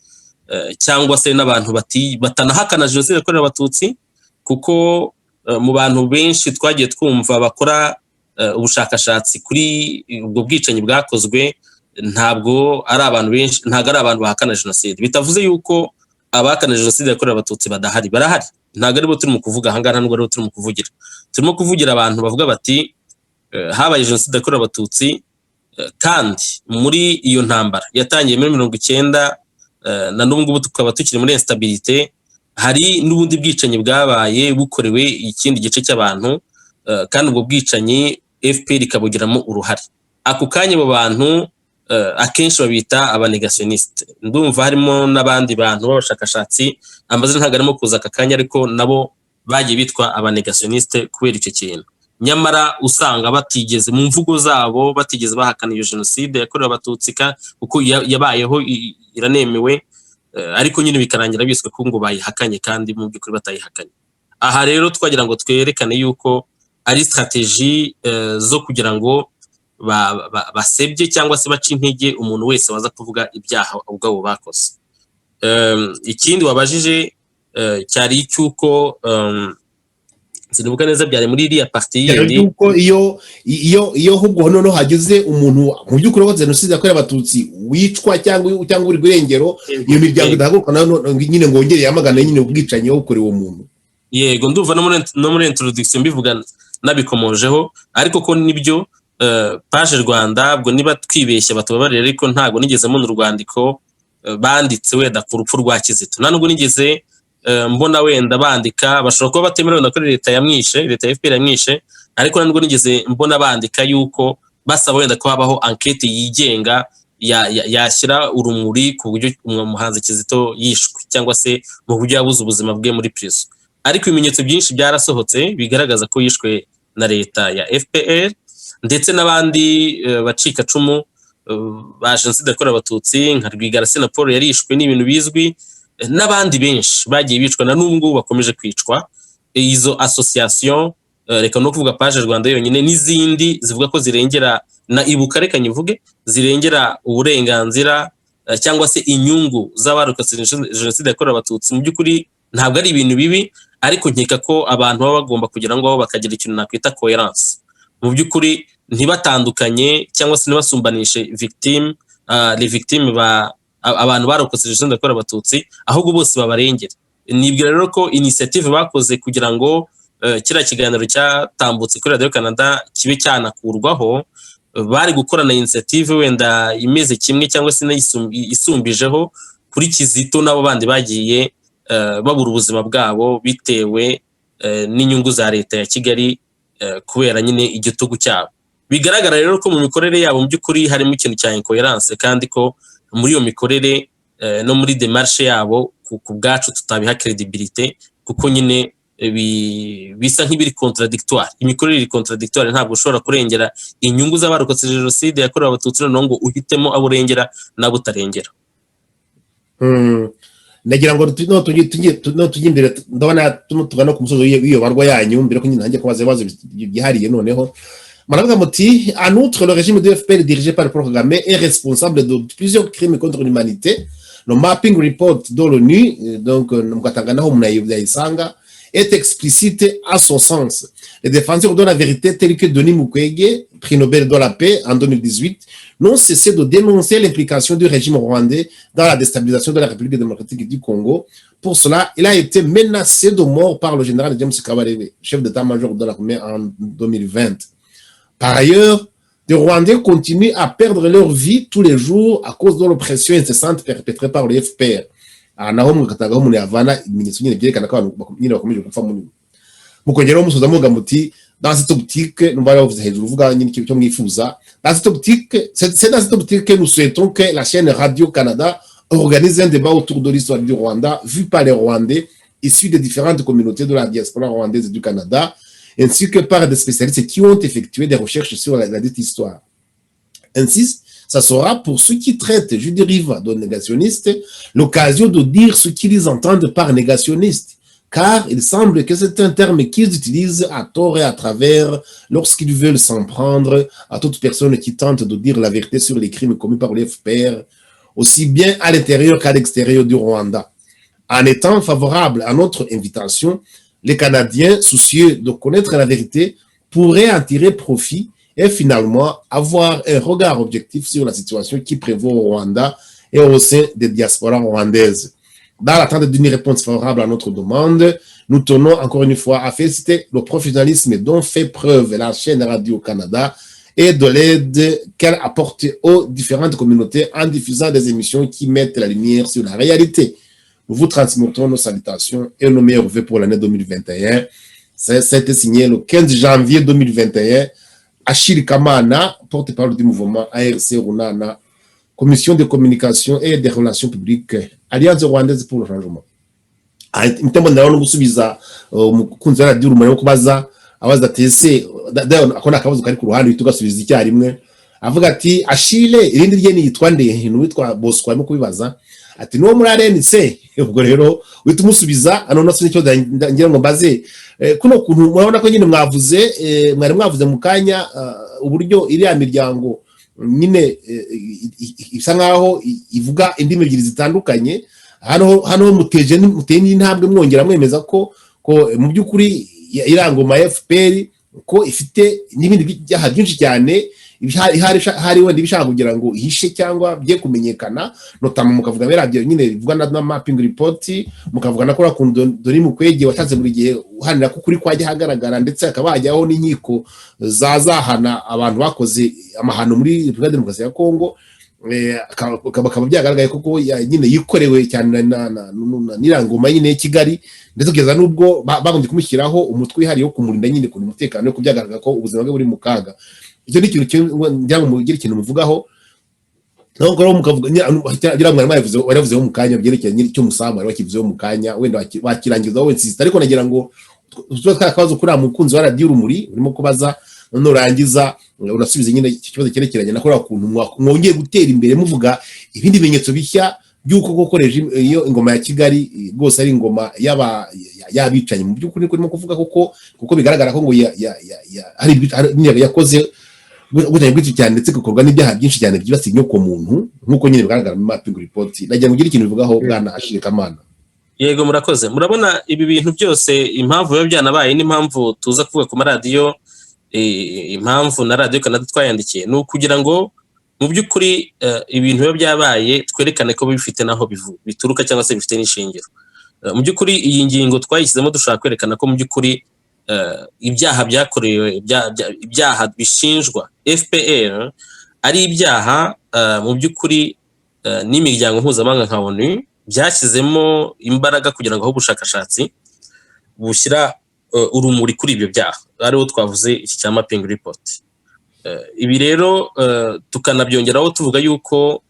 cyangwa se n'abantu batanahakana jenoside yakorewe abatutsi kuko mu bantu benshi twagiye twumva bakora ubushakashatsi kuri ubwo bwicanyi bwakozwe ntabwo ari abantu benshi ntabwo ari abantu bahakana jenoside bitavuze yuko abahakana jenoside yakorewe abatutsi barahari ntabwo aribo turimo kuvuga ahangaha ntabwo aribo turimo kuvugira turimo kuvugira abantu bavuga bati habaye jenoside yakorewe abatutsi kandi muri iyo ntambara yatangiye muri 1990 na n'ubu ngubu tukaba tukiri muri instabilité hari n'ubundi bwicanyi bwabaye bukorewe ikindi gice cy'abantu kandi ubwo bwicanyi FPR ikabugiramo uruhare. Ako kanya abo bantu akenshi babita abanegationiste. Ndumva harimo n'abandi bantu b'abashakashatsi amazina ntago arimo kuza aka kanya ariko nabo bagiye bitwa abanegationiste kubera icyo kintu. Nyamara usanga batigeze mu mvugo zabo batigeze bahakana iyo jenoside yakorewe abatutsi kuko yabayeho iranemewe ariko nyine bikarangira biswe ko ngo bayihakanye kandi mu by'ukuri batayihakanye. Aha rero twagira ngo twerekane yuko ari strategy zo kugira ngo basebye cyangwa se baca intege umuntu wese waza kuvuga ibyaha ubwabo bakoze. Ikindi wabajije cyari icyuko sinibuka neza byari muri iriya parti yindi yuko iyo hubwo no hagize umuntu mu by'ukuri ko genocide yakorewe abatutsi wicwa cyangwa uri gurengero iyo miryango idahaguruka nyine ngongere yamagana nyine ubwicanyi bukorewe umuntu. Yego ndumva no muri introduction mbivuga nabikomojeho, ariko ko nibyo page Rwanda ubwo niba twibeshye batubabarira, ariko ntago nigeze mu Rwandiko banditse wenda ku rupfu rwa Kizito, nubwo nigeze mbona wenda bandika bashobora kuba batemerewe na kuri leta yamwishe, leta ya FPR yamwishe, ariko nubwo nigeze mbona bandika yuko basaba wenda ko habaho enquête yigenga yashyira urumuri ku buryo umuhanzi Kizito yishwe cyangwa se mu buryo yabuze ubuzima bwe muri prison. Ariko ibimenyetso byinshi byarasohotse bigaragaza ko yishwe na leta ya FPR, ndetse n'abandi bacika cumu ba jenoside yakorewe abatutsi nka Rwigara na Paul yarishwe, n'ibintu bizwi, n'abandi benshi bagiye bicwa na n'ubwo bakomeje kwicwa. Izo association reka no kuvuga page Rwanda yonyine n'izindi zivuga ko zirengera na ibuka reka nyivuge zirengera uburenganzira cyangwa se inyungu z'abarokotse jenoside yakorewe abatutsi, mu by'ukuri ntabwo ari ibintu bibi, ariko nkeka ko abantu baba bagomba kugira ngo bakagira ikintu nakwita coherence, mu by'ukuri ntibatandukanye cyangwa se ntibasumbanishe victime les victimes abantu barokotse jenoside yakorewe abatutsi, ahubwo bose babarengera. Nibwira rero ko initiative bakoze kugira ngo kiriya kiganiro cyatambutse kuri Radio Canada kibe cyanakurwaho, bari gukorana initiative wenda imeze kimwe cyangwa se isumbijeho kuri Kizito n'abo bandi bagiye babura ubuzima bwabo bitewe n'inyungu za leta ya Kigali kubera nyine igitugu cyabo. Bigaragara rero ko mu mikorere yabo mu by'ukuri harimo ikintu cya incoherence, kandi ko muri iyo mikorere no muri démarche yabo ku bwacu tutabiha credibilité, kuko nyine bisa nk'ibiri contradictoire. Imikorere iri contradictoire, ntabwo ushobora kurengera inyungu z'abarokotse jenoside yakorewe abatutsi no ngo uhitemo aburengera nabo utarengera. Nagira ngo tujye imbere, ndabona tugana ku musozo w'iyo barwa yanyu, mbere ko nyine nanjye kubaza ibibazo byihariye. Noneho maravuga muti en outre le régime de FPR dirigé par Paul Kagame est responsable de plusieurs crimes contre l'humanité. Le mapping report de l'ONU, donc mukatanga naho munayisanga, est explicite à son sens. Les défenseurs de la vérité tels que Denis Mukwege, prix Nobel de la paix en 2018, n'ont cessé de dénoncer l'implication du régime rwandais dans la déstabilisation de la République démocratique du Congo. Pour cela, il a été menacé de mort par le général James Kabarebe, chef d'état-major de l'armée en 2020. Par ailleurs, les Rwandais continuent à perdre leur vie tous les jours à cause de l'oppression incessante perpétrée par le FPR. Naho mukatagaho umuntu yavana ibimenyetso nyine byerekana ko abantu nyine bakomeje gupfa muri mukongeraho musoza muvuga muti dans cette optique numva bavuze hejuru uvuga nyine icyo mwifuza. Dans cette optique, c'est dans cette optique que nous souhaitons que la chaîne Radio Canada organise un débat autour de l'histoire du Rwanda vu par les Rwandais issus des différentes communautés de la diaspora rwandaise du Canada, ainsi que par des spécialistes qui ont effectué des recherches sur la dite histoire. Ainsi, ça sera pour ceux qui traitent Jules Deriva de négationnistes l'occasion de dire ce qu'ils entendent par négationniste, car il semble que c'est un terme qu'ils utilisent à tort et à travers lorsqu'ils veulent s'en prendre à toute personne qui tente de dire la vérité sur les crimes commis par le FPR, aussi bien à l'intérieur qu'à l'extérieur du Rwanda. En étant favorable à notre invitation, les Canadiens, soucieux de connaître la vérité, pourraient en tirer profit et finalement avoir un regard objectif sur la situation qui prévaut au Rwanda et au sein des diasporas rwandaises. Dans l'attente d'une réponse favorable à notre demande, nous tenons encore une fois à féliciter le professionnalisme dont fait preuve la chaîne Radio Canada et de l'aide qu'elle apporte aux différentes communautés en diffusant des émissions qui mettent la lumière sur la réalité. Nous vous transmettons nos salutations et nos meilleurs vœux pour l'année 2021. Ça a été signé le 15 janvier 2021. Achille Kamana, porte-parole du mouvement ARC Runana, Commission de communication et des relations publiques, Alliance rwandaise pour le changement. Mtembo ndaona gusubiza umukunzi wa radio rumwe kubaza abaza tese akona akabazo kari ku ruhande tugasubiza icyarimwe avuga ati Achille irindi rye ni yitwa nde witwa Bosco arimo kubibaza ati n'uwo muri RNC. Ubwo rero uhita umusubiza none se nicyo ngira ngo mbaze kuno kuntu murabona ko nyine mwari mwavuze mu kanya uburyo iriya miryango nyine isa nkaho ivuga indimi ebyiri zitandukanye. Hano muteye n'intambwe mwongera mwemeza ko mu by'ukuri irangoma ya FPR ko ifite n'ibindi byaha byinshi cyane hari wenda ibishaka kugira ngo ihishe cyangwa bye kumenyekana, notama mukavuga radio nyine bivuga na mapping report, mukavuga na ko rakundo Dori Mukwege watanze buri gihe uhanira ko kuri kwajya hagaragara, ndetse akabajyaho n'inkiko zazahana abantu bakoze amahano muri Republika Demokarasi ya Kongo. Bakaba byagaragaye ko nyine yikorewe cyane n'irangoma nyine ya Kigali, ndetse kugeza n'ubwo bagombye kumushyiraho umutwe wihariye wo kumurinda nyine ku mutekano, ko byagaragaga ko ubuzima bwe buri mu kaga. Icyo ni ikintu ngira ngo mugire ikintu muvugaho. Ntabwo rero mukavuga ngira ngo waravuzeho mu kanya byerekeye nyine icyo Musamba wari wakivuzeho mu kanya, wenda wakirangiza wowe insista, ariko nagira ngo twakabazo kuri mukunzi wa Radio Urumuri urimo kubaza nurangiza urasubiza nyine ikibazo cyerekeranye na kora kuntu mwongeye gutera imbere muvuga ibindi bimenyetso bishya byuko gukoresha iyo ingoma ya Kigali rwose ari ingoma y'abicanye. Mu by'ukuri kurimo kuvuga kuko bigaragara ko ngo hari yakoze gutanye bwinshi cyane, ndetse gukorwa n'ibyaha byinshi cyane byibasiye inyoko muntu nk'uko nyine bigaragara mu mapping report. Nagira ngo ugire ikintu bivugaho bwana Ashire Kamana. Yego murakoze. Murabona ibi bintu byose impamvu biba byanabaye n'impamvu tuza kuvuga ku maradiyo, impamvu na Radio Canada twayandikiye ni ukugira ngo mu by'ukuri ibintu biba byabaye twerekane ko bifite naho bituruka cyangwa se bifite n'ishingiro. Mu by'ukuri iyi ngingo twayishyizemo dushaka kwerekana ko mu by'ukuri ibyaha byakorewe ibyaha bishinjwa FPR ari ibyaha mu by'ukuri n'imiryango mpuzamahanga nka ONU byashyizemo imbaraga kugira ngo aho ubushakashatsi bushyira urumuri kuri ibyo byaha, ariho twavuze iki cya mapping report. Ibi rero tukanabyongeraho tuvuga yuko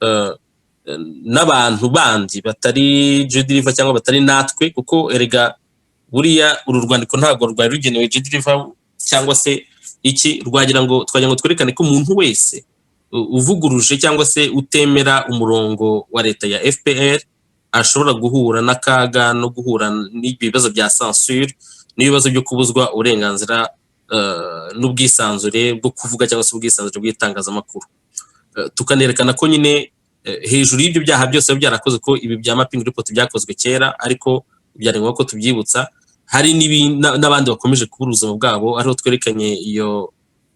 n'abantu bandi batari Judiriva cyangwa batari natwe, kuko erega buriya uru rwandiko ntabwo rwari rugenewe Judiriva cyangwa se iki, twagira ngo twerekane ko umuntu wese uvuguruje cyangwa se utemera umurongo wa leta ya FPR ashobora guhura n'akaga no guhura n'ibibazo bya censure n'ibibazo byo kubuzwa uburenganzira n'ubwisanzure bwo kuvuga cyangwa se ubwisanzure bw'itangazamakuru. Tukanerekana ko nyine hejuru y'ibyo byaha byose byarakoze ko ibi bya mapping report byakozwe kera, ariko byari ngombwa ko tubyibutsa. Hari n'abandi bakomeje kubura ubuzima bwabo, ariho twerekanye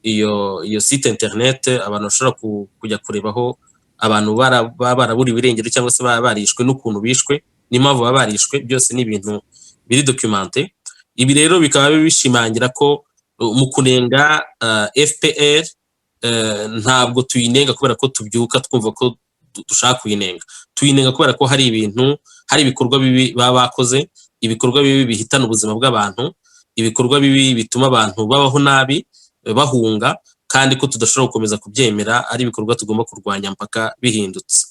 iyo site internet abantu bashobora kujya kurebaho abantu barabura ibirengero cyangwa se barishwe n'ukuntu bishwe n'impamvu barishwe, byose ni ibintu biri documenté. Ibi rero bikaba bishimangira ko mu kunenga FPR ntabwo tuyinenga kubera ko tubyuka twumva ko dushaka kuyinenga. Tuyinenga kubera ko hari ibikorwa bibi baba bakoze, ibikorwa bibi bihitana ubuzima bw'abantu, ibikorwa bibi bituma abantu babaho nabi bahunga, kandi ko tudashobora gukomeza kubyemera, ari ibikorwa tugomba kurwanya mpaka bihindutse.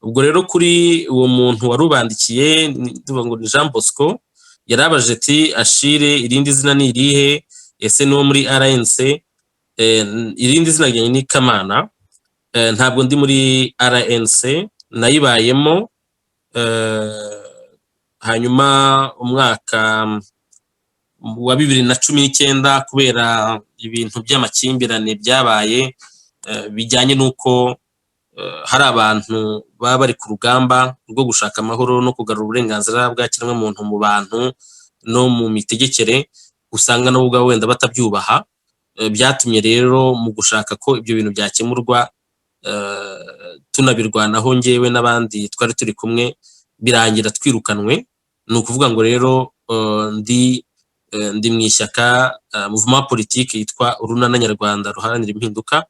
Ubwo rero kuri uwo muntu warubandikiye tuvuga ngo Jean Bosco yarabaje ati Ashire irindi zina ni irihe, ese no muri RNC? Irindi zina ryanjye ni Kamana, ntabwo ndi muri RNC, nayibayemo hanyuma umwaka wa 2019 kubera ibintu by'amakimbirane byabaye bijyanye n'uko hari abantu baba bari ku rugamba rwo gushaka amahoro no kugarura uburenganzira bwa kiremwamuntu mu bantu no mu mitegekere, usanga nabo ubwabo wenda batabyubaha. Byatumye rero mu gushaka ko ibyo bintu byakemurwa tunabirwanaho njyewe n'abandi twari turi kumwe, birangira twirukanwe. Ni ukuvuga ngo rero ndi mu ishyaka mouvement politique yitwa Urunana Nyarwanda ruharanira impinduka.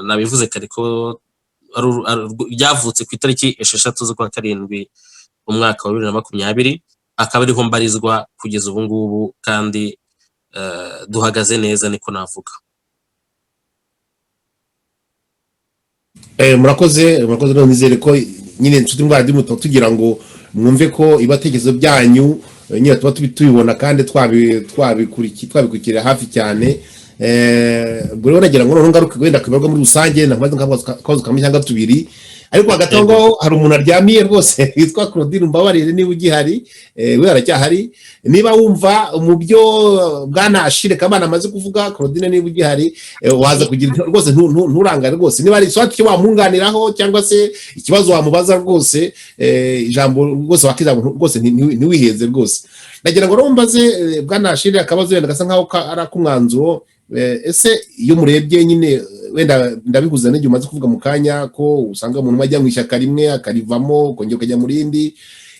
Nabivuze kare ko byavutse ku itariki 6 z'ukwa karindwi umwaka wa 2020, akaba ariho mbarizwa kugeza ubu ngubu, kandi duhagaze neza niko navuga. Murakoze nizere ko nyine nshuti mwari muto tugira ngo mwumve ko ibatekerezo byanyu nyine tuba tubibona kandi twabikurikira hafi cyane. Buri wese nagira ngo ngaruke wenda kibarwa muri rusange, nakabazo kamwe cyangwa tubiri. ariko hagati aho ngaho hari umuntu aryamiye rwose witwa Claudine Mbabarire, niba ugihari we aracyahari, niba wumva mu byo bwana Achille Kamana amaze kuvuga, Claudine niba ugihari waza kugira rwose nturangare rwose, niba ari swati cyo wamunganiraho cyangwa se ikibazo wamubaza rwose, ijambo rwose wakizamo rwose ntiwiheze rwose. Nagira ngo rombaze bwana Achille akabazo wenda gasa nkaho ari akumwanzuro, ese iyo murebye nyine wenda ndabihuza n'igihe umaze kuvuga mu kanya ko usanga umuntu ajya mu ishyaka rimwe akarivamo kongera ukajya mu rindi,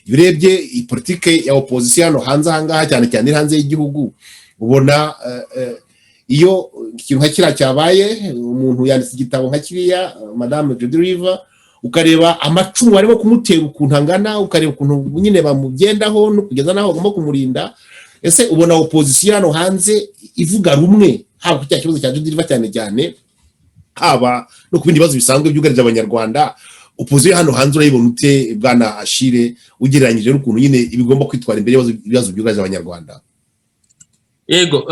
iyo urebye politike ya opposition hanze ahangaha cyane cyane hanze y'igihugu, ubona iyo ikintu nka kiriya cyabaye, umuntu yanditse igitabo nka kiriya Madame Jody River, ukareba amacumu barimo kumutera ukuntu angana, ukareba ukuntu nyine bamugendaho no kugeza naho bagomba kumurinda, ese ubona opposition hanze ivuga rumwe haba ku kibazo cya Jody River cyane cyane, haba no ku bindi bibazo bisanzwe byugarije abanyarwanda, opposition hano hanze urayibona ute bwana Achille, ugereranyije n'ukuntu nyine ibigomba kwitwara imbere ibibazo byugarije abanyarwanda? Yego,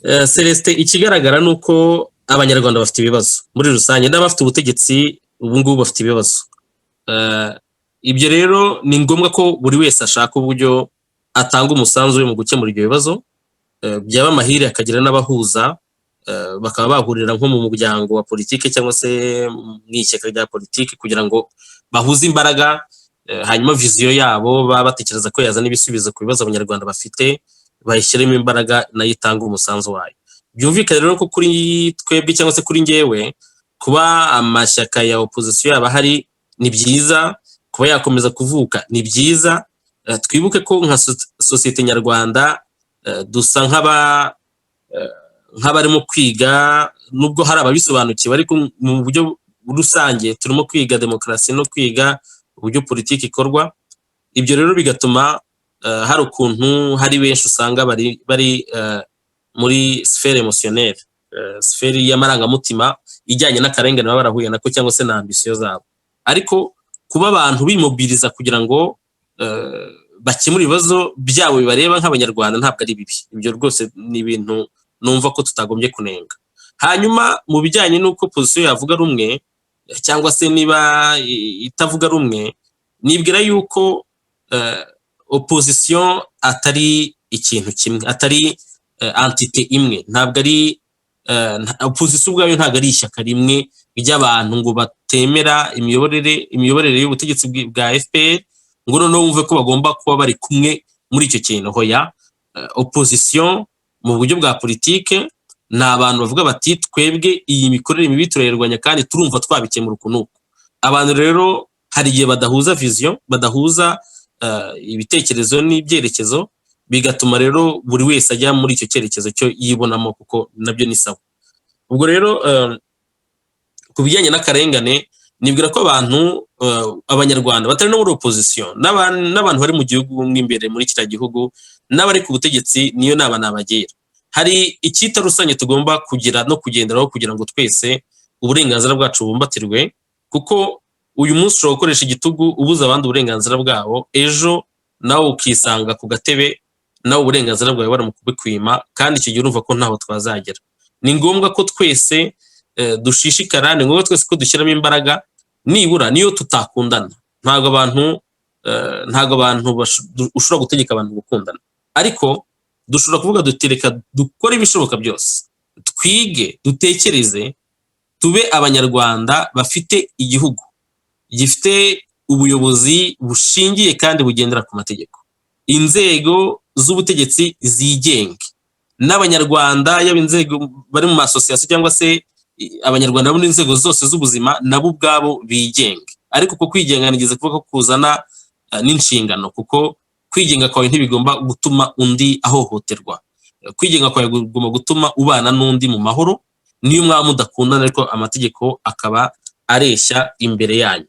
Celestin, ikigaragara nuko abanyarwanda bafite ibibazo muri rusange, n'abafite ubutegetsi ubu ngubu bafite ibibazo. Ibyo rero ni ngombwa ko buri wese ashaka uburyo atanga umusanzu we mu gukemura ibyo bibazo, byaba amahire akagira n'abahuza, bakaba bahurira nko mu muryango wa politike cyangwa se mu ishyaka rya politike kugira ngo bahuze imbaraga, hanyuma viziyo yabo baba batekereza ko yazana ibisubizo ku bibazo abanyarwanda bafite, bayishyiremo imbaraga nayo itanga umusanzu wayo. Byumvikane rero ko kuri twebwe cyangwa se kuri njyewe, kuba amashyaka ya opposition yaba hari ni byiza, kuba yakomeza kuvuka ni byiza. Twibuke ko nka sosiyete nyarwanda dusa nk'abarimo kwiga, nubwo hari ababisobanukiwe, ariko mu buryo rusange turimo kwiga demokarasi no kwiga uburyo politiki ikorwa. Ibyo rero bigatuma hari ukuntu hari benshi usanga bari muri sfere emotionnelle, sfere y'amarangamutima ijyanye n'akarengane baba barahuye nako cyangwa se na ambisiyo zabo. Ariko kuba abantu bimobiliza kugira ngo bakemura ibibazo byabo bibareba nk'abanyarwanda ntabwo ari bibi. Ibyo rwose ni ibintu numva ko tutagombye kunenga. Hanyuma mu bijyanye n'uko opposition yavuga rumwe cyangwa se niba itavuga rumwe, nibwira yuko opposition atari ikintu kimwe, atari entité imwe, ntabwo ari opposition ubwayo ntabwo ari ishyaka rimwe ry'abantu ngo batemera imiyoborere y'ubutegetsi bwa FPR ngo noneho wumve ko bagomba kuba bari kumwe muri icyo kintu. Hoya, opposition mu buryo bwa politike ni abantu bavuga bati twebwe iyi mikorere mibi turayirwanya kandi turumva twabikemura ukuntu. Abantu rero hari igihe badahuza vision, badahuza ibitekerezo n'ibyerekezo, bigatuma rero buri wese ajya muri icyo cyerekezo cyo yibonamo, kuko nabyo ni sawa. Ubwo rero ku bijyanye n'akarengane, nibwira ko abantu abanyarwanda batari no muri opposition n'abantu bari mu gihugu mw'imbere muri kiriya gihugu n'abari ku butegetsi, niyo naba nabagira, hari icyita rusange tugomba kugira no kugenderaho kugira ngo twese uburenganzira bwacu bumbatirwe. Kuko uyu munsi ushobora gukoresha igitugu ubuza abandi uburenganzira bwabo, ejo nawe ukisanga ku gatebe nawe uburenganzira bwawe baramukubikwima, kandi icyo gihe urumva ko ntaho twazagera. Ni ngombwa ko twese dushishikara, ni ngombwa twese ko dushyiramo imbaraga, nibura niyo tutakundana. Ntago abantu ushobora gutegeka abantu gukundana, ariko dushobora kuvuga dutereka dukore ibishoboka byose, twige, dutekereze, tube abanyarwanda bafite igihugu gifite ubuyobozi bushingiye kandi bugendera ku mategeko, inzego z'ubutegetsi zigenge, n'abanyarwanda yaba inzego bari mu masosiyasiyo cyangwa se abanyarwanda bo n'inzego zose z'ubuzima nabo ubwabo bigenge. Ariko uko kwigenga nigeze kuvuga ko kuzana n'inshingano, kuko kwigenga kwawe ntibigomba gutuma undi ahohoterwa. Kwigenga kwawe bigomba gutuma ubana n'undi mu mahoro, niyo mwaba mudakundana ariko amategeko akaba areshya imbere yanyu.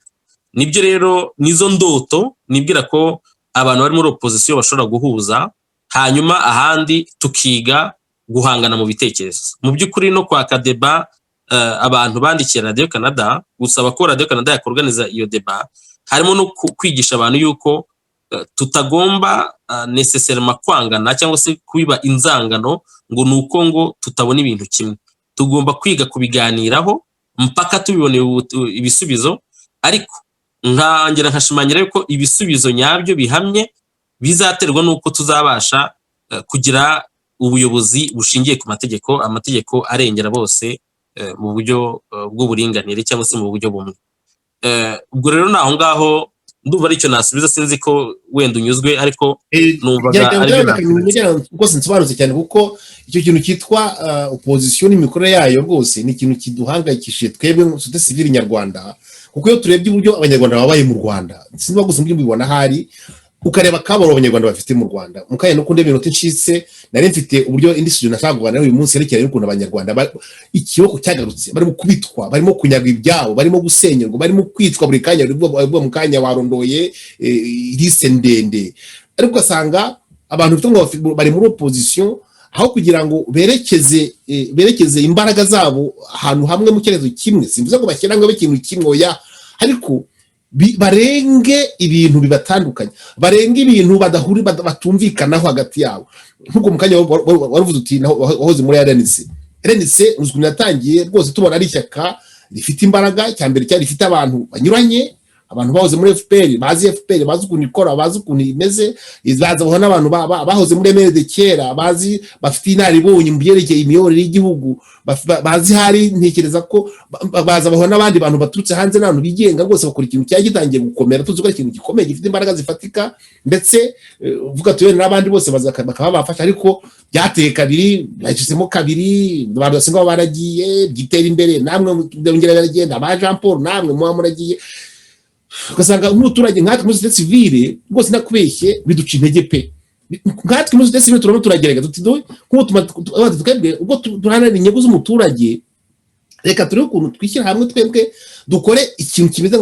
Nibyo rero nizo ndoto nibwira ko abantu bari muri opposition bashobora guhuza, hanyuma ahandi tukiga guhangana mu bitekerezo. Mu by'ukuri no kwaka deba, abantu bandikiye Radio Canada gusaba ko Radio Canada yakorganiza iyo deba, harimo no kwigisha abantu yuko tutagomba necessairement kwangana cyangwa se kubiba inzangano ngo nuko ngo tutabona ibintu kimwe. Tugomba kwiga kubiganiraho, mpaka tubiboneye ibisubizo, ariko nkangera nkashimangira yuko ibisubizo nyabyo bihamye bizaterwa n'uko tuzabasha kugira ubuyobozi bushingiye ku mategeko, amategeko arengera bose mu buryo bw'uburinganire cyangwa se mu buryo bumwe. Ubwo rero naho ngaho ndumva aricyo nasubiza, sinzi ko wenda unyuzwe, ariko numvaga aribyo rwose nsobanutse cyane, kuko icyo kintu cyitwa opposition n'imikorere yayo rwose ni ikintu kiduhangayikishije twebwe société civile nyarwanda, kuko iyo turebye uburyo abanyarwanda babaye mu Rwanda, sinzi gusa mbyo mbibona hari ukareba kabaro abanyarwanda bafite mu Rwanda, mukaye no kunde bintu tinshitse nari mfite uburyo industry nashaka kuganira uyu munsi yerekeye y'ukuntu abanyarwanda ikiboko cyagarutse, barimo kubitwa, barimo kunyagwa ibyabo, barimo gusenyerwa, barimo kwitwa buri kanya, ubwo mu kanya warondoye liste ndende, ariko ugasanga abantu bafite ngo bari muri opposition, aho kugira ngo berekeze imbaraga zabo ahantu hamwe mu cyerezo kimwe, simvuze ngo bashyirangwe ikintu kimwe ya, ariko barenge ibintu bibatandukanye, barenge ibintu badahuri batumvikanaho hagati yabo. Nkuko mukanya waruvuze uti wahoze muri RNC uzwi natangiye rwose tubona ari ishyaka rifite imbaraga, cyambere cyari rifite abantu banyuranye, abantu bahoze muri FPR bazi ukuntu ikora, bazi ukuntu imeze, izazaho n'abantu bahoze muri MRD kera, bazi bafite inaribonye mu byerekeye imiyoborere y'igihugu, bazi hari ntekereza ko bazabaho n'abandi bantu baturutse hanze n'abantu bigenga rwose bakora ikintu cyagitangiye gukomera, tuzi ko ikintu gikomeye gifite imbaraga zifatika, ndetse uvuga tuwe n'abandi bose bakaba bafasha, ariko byateye kabiri, bashyizemo kabiri, abantu basenga baragiye gitera imbere, namwe ndongera baragenda ba Jean Paul, namwe muba muragiye, ugasanga nk'umuturage nkatwe muri société civile rwose nakubeshye biduca intege pe. Nkatwe muri société civile turimo turagerageza tuti do nk'uko twebwe ubwo turanira inyungu z'umuturage, reka turi ukuntu twishyira hamwe twebwe dukore ikintu kimeze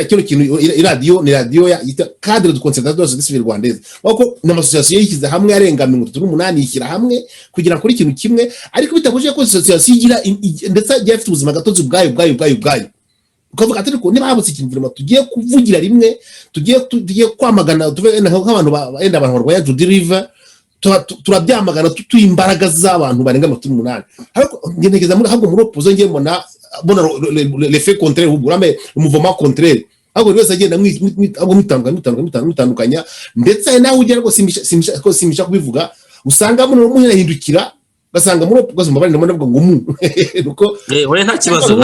cyo kintu radio ni radio ya cadre de concertation de la société civile rwandaise, bako n'amasosiyasiyo yishyize hamwe arenga 38 yishyira hamwe kugira kuri ikintu kimwe, ariko bitabuje ko association igira ndetse ifite ubuzima gatozi bwayo ukavuga ati ko niba habutse ikintu vraiment tugiye kuvugira rimwe, tugiye kwamagana, tuve nk'abantu benda abantu barwanya to deliver, turabyamagana imbaraga z'abantu barenga 8. Ariko ngenegeza muri ahubwo muri opposition ngiye mbona l'effet contraire, ubwo mouvement contraire, ahubwo wese agenda mwitandukanya, ndetse nawe ugera ko simisha kubivuga, usanga muri muhindukira basanga muri opposition mabari ndavuga ngo nuko we nta kibazo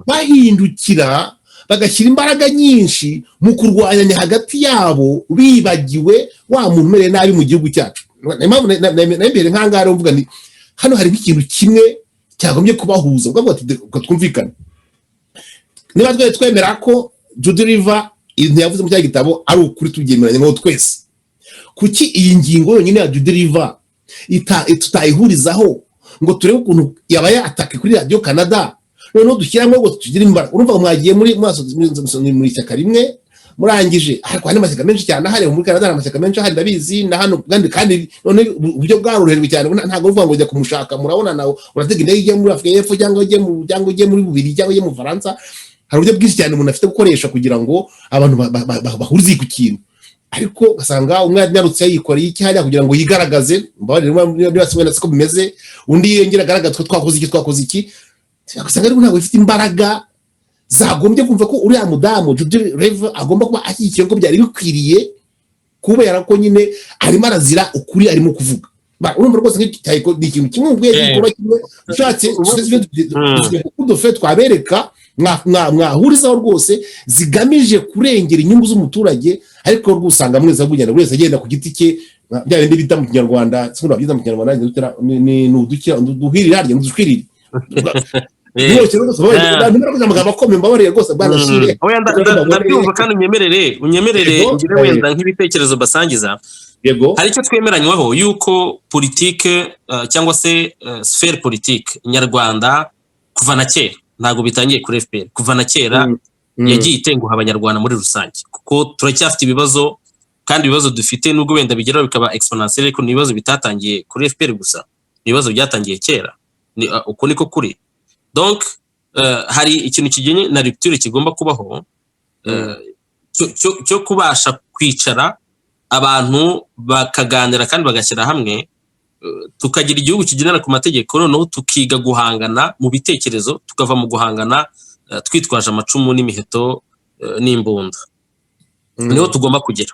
bahindukira bagashyira imbaraga nyinshi mu kurwanya hagati yabo, bibagiwe wa muntu mere nabi mu gihugu cyacu. Nambere nkangara uvuga ni hano hari ikintu kimwe cyagombye kubahuza, ubwo twumvikana. Niba twemera ko Judy River yavuze mu gitabo ari ukuri, tubyemeranya ngo twese, kuki iyi ngingo yonyine ya Judy River tutayihurizaho ngo turebe ukuntu yabaye atake kuri Radio Canada, noneho dushyiramo ngo tugire imbaraga? Urumva mwagiye muri ishyaka rimwe murangije, ariko hari amashyaka menshi cyane ahari muri Canada, amashyaka menshi ahari ndabizi na hano, kandi none uburyo bwaroroherwa cyane, ntabwo uvuga ngo ujya kumushaka, murabona nawe uratega indege ijya muri Afurika y'Epfo cyangwa ujye muri Bubiri cyangwa ujye mu Faransa, hari uburyo bwinshi cyane umuntu afite gukoresha kugira ngo abantu bahurize ku kintu. Ariko ugasanga umwe yarutse yikoreye iki hajya kugira ngo yigaragaze, niba simwe nasiko bimeze, undi yengera agaragaza ko twakoze iki, ugasanga ariko ntabwo ifite imbaraga zagombye kumva ko uriya mudamu Judy River agomba kuba ashyigikiye ko byari bikwiriye, kubera ko nyine arimo arazira ukuri arimo kuvuga. Urumva rwose ni ikintu kimwe ubwe gikorwa kimwe, ushatse dufe twabereka mwahurizaho rwose zigamije kurengera inyungu z'umuturage, ariko rwusanga mwese agugenda buri wese agenda ku giti cye, bya bindi bita mu Kinyarwanda, sikunda byiza mu Kinyarwanda ni udukira duhirira harya dushwirira ndabyumva kandi unyemerere ngire wenda nk'ibitekerezo basangiza. Hari icyo twemeranywaho yuko politike cyangwa se sphère politique nyarwanda kuva na kera, ntabwo bitangiye kuri FPR, kuva na kera yagiye itenguha abanyarwanda muri rusange, kuko turacyafite ibibazo, kandi ibibazo dufite nubwo wenda bigeraho bikaba exponentiel, ariko ni ibibazo bitatangiye kuri FPR gusa, ni ibibazo byatangiye kera, uko niko kuri. Donc hari ikintu kijyanye na rupture kigomba kubaho, cyo kubasha kwicara abantu bakaganira kandi bagashyira hamwe tukagira igihugu kigendera ku mategeko, noneho tukiga guhangana mu bitekerezo, tukava mu guhangana twitwaje amacumu n'imiheto n'imbunda. Niho tugomba kugera.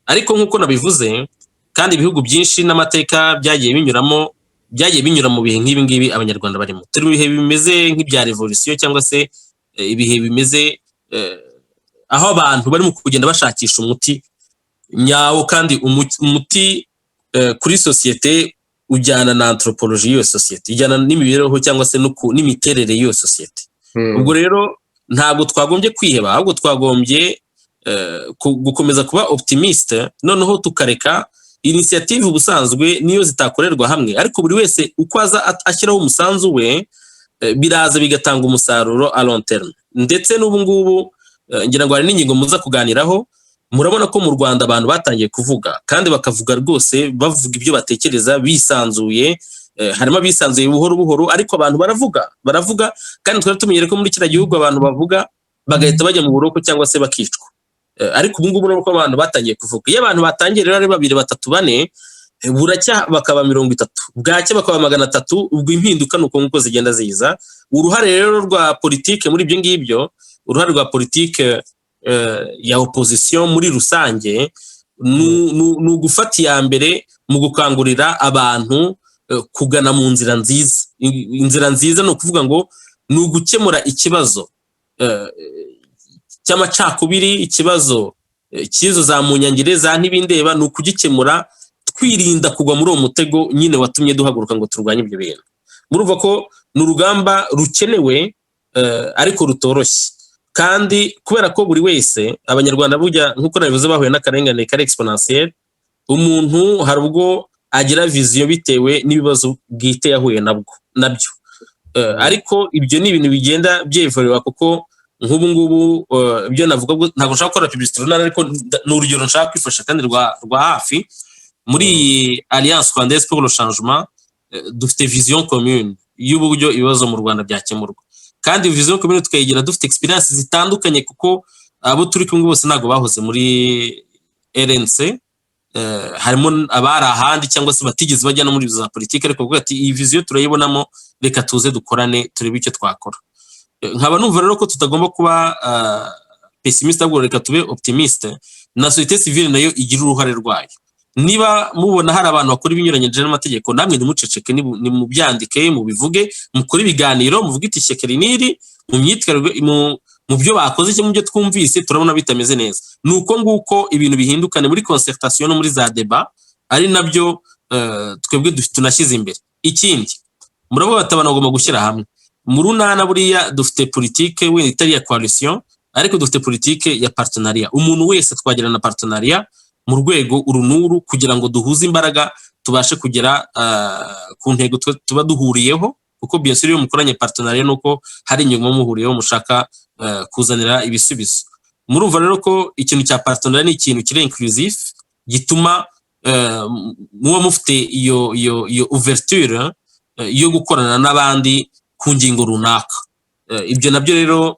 Ariko nk'uko nabivuze, kandi ibihugu byinshi n'amateka byagiye binyura mu bihe nk'ibi ngibi abanyarwanda barimo. Turi mu bihe bimeze nk'ibya revolution cyangwa se ibihe bimeze aho abantu barimo kugenda bashakisha umuti nyawo, kandi umuti kuri sosiyete ujyana na anthropologie y'iyo sosiyete, ijyana n'imibereho cyangwa se n'imiterere y'iyo sosiyete. Ubwo rero ntabwo twagombye kwiheba, ahubwo twagombye gukomeza kuba optimiste, noneho tukareka initiative ubusanzwe niyo zitakorerwa hamwe, ariko buri wese uko aza ashyiraho umusanzu we biraza bigatanga umusaruro a long terme. Ndetse n'ubu ngubu ngira ngo hari n'ingingo muza kuganiraho, murabona ko mu Rwanda abantu batangiye kuvuga, kandi bakavuga rwose bavuga ibyo batekereza bisanzuye. Harimo abisanzuye buhoro buhoro, ariko abantu baravuga, kandi twari tumenyere ko muri kiriya gihugu abantu bavuga bagahita bajya mu buroko cyangwa se bakicwa. Ariko ubu ngubu nuko abantu batangiye kuvuga. Iyo abantu batangiye rero ari 2, 3, 4, buracya bakaba 30, bwacya bakaba 300, ubwo impinduka nuko nguko zigenda ziza. Uruhare rero rwa politike muri ibyo ngibyo, uruhare rwa politike ya opposition muri rusange ni ugufata iya mbere mu gukangurira abantu kugana mu nzira nziza. Inzira nziza ni ukuvuga ngo ni ugukemura ikibazo cy'amacakubiri, ikibazo cy'izo za munyangire za ntibindeba, ni ukugikemura twirinda kugwa muri uwo mutego nyine watumye duhaguruka ngo turwanye ibyo bintu. Murumva ko ni urugamba rukenewe ariko rutoroshye, kandi kubera ko buri wese abanyarwanda burya nk'uko nabivuze bahuye n'akarengane kari exponentiel. Umuntu hari ubwo agira vision bitewe n'ibibazo bwite yahuye nabyo, ariko ibyo ni ibintu bigenda byevolera, kuko nk'ubu ngubu ibyo navuga ntabwo nshaka gukora publicité runara, ariko ni urugero nshaka kwifasha kandi rwa hafi. Muri Alliance Rwandaise pour le Changement dufite vision commune y'uburyo ibibazo mu Rwanda byakemurwa, kandi vision commune tukayigira dufite experience zitandukanye, kuko abo turi kumwe bose ntago bahoze muri RNC. Harimo abari ahandi cyangwa se batigeze bajya no muri za politike, ariko kuvuga ati iyi vision turayibonamo, reka tuze dukorane turebe icyo twakora. Nkaba numva rero ko tutagomba kuba pessimiste, ahubwo reka tube optimiste, na société civile nayo igira uruhare rwayo. Niba mubona hari abantu bakora ibinyuranyije n'amategeko, namwe nimuceceke, ni mubyandike, mubivuge, mukora ibiganiro, muvuge iti ishyaka riniri mu myitwarire mu byo bakoze cyangwa mu byo twumvise turabona bitameze neza. Nuko nguko ibintu bihindukane muri concertation no muri za débat, ari nabyo twebwe tunashyize imbere. Ikindi murabo batabana bagomba gushyira hamwe. Mu runana buriya dufite politique we itari ya coalition, ariko dufite politique ya partenariat. Umuntu wese twagirana na partenariat mu rwego urunuru, kugira ngo duhuze imbaraga tubashe kugera ku ntego tuba duhuriyeho, kuko bien sûr iyo mukoranye partenariat nuko hari inyungu muhuriyeho mushaka kuzanira ibisubizo. Murumva rero ko ikintu cya partenariat ni ikintu kiri inclusive, gituma muba mufite iyo ouverture yo gukorana n'abandi ku ngingo runaka. Ibyo nabyo rero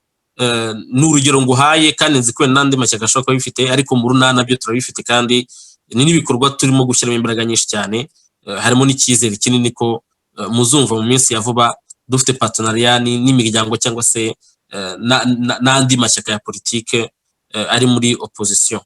ni urugero nguhaye, kandi nzi ko n'andi mashyaka ashobora kuba bifite, ariko mu runana nabyo turabifite, kandi ni n'ibikorwa turimo gushyiramo imbaraga nyinshi cyane. Harimo n'icyizere kinini ko muzumva mu minsi ya vuba dufite partenariat n'imiryango cyangwa se n'andi mashyaka ya politike ari muri opposition.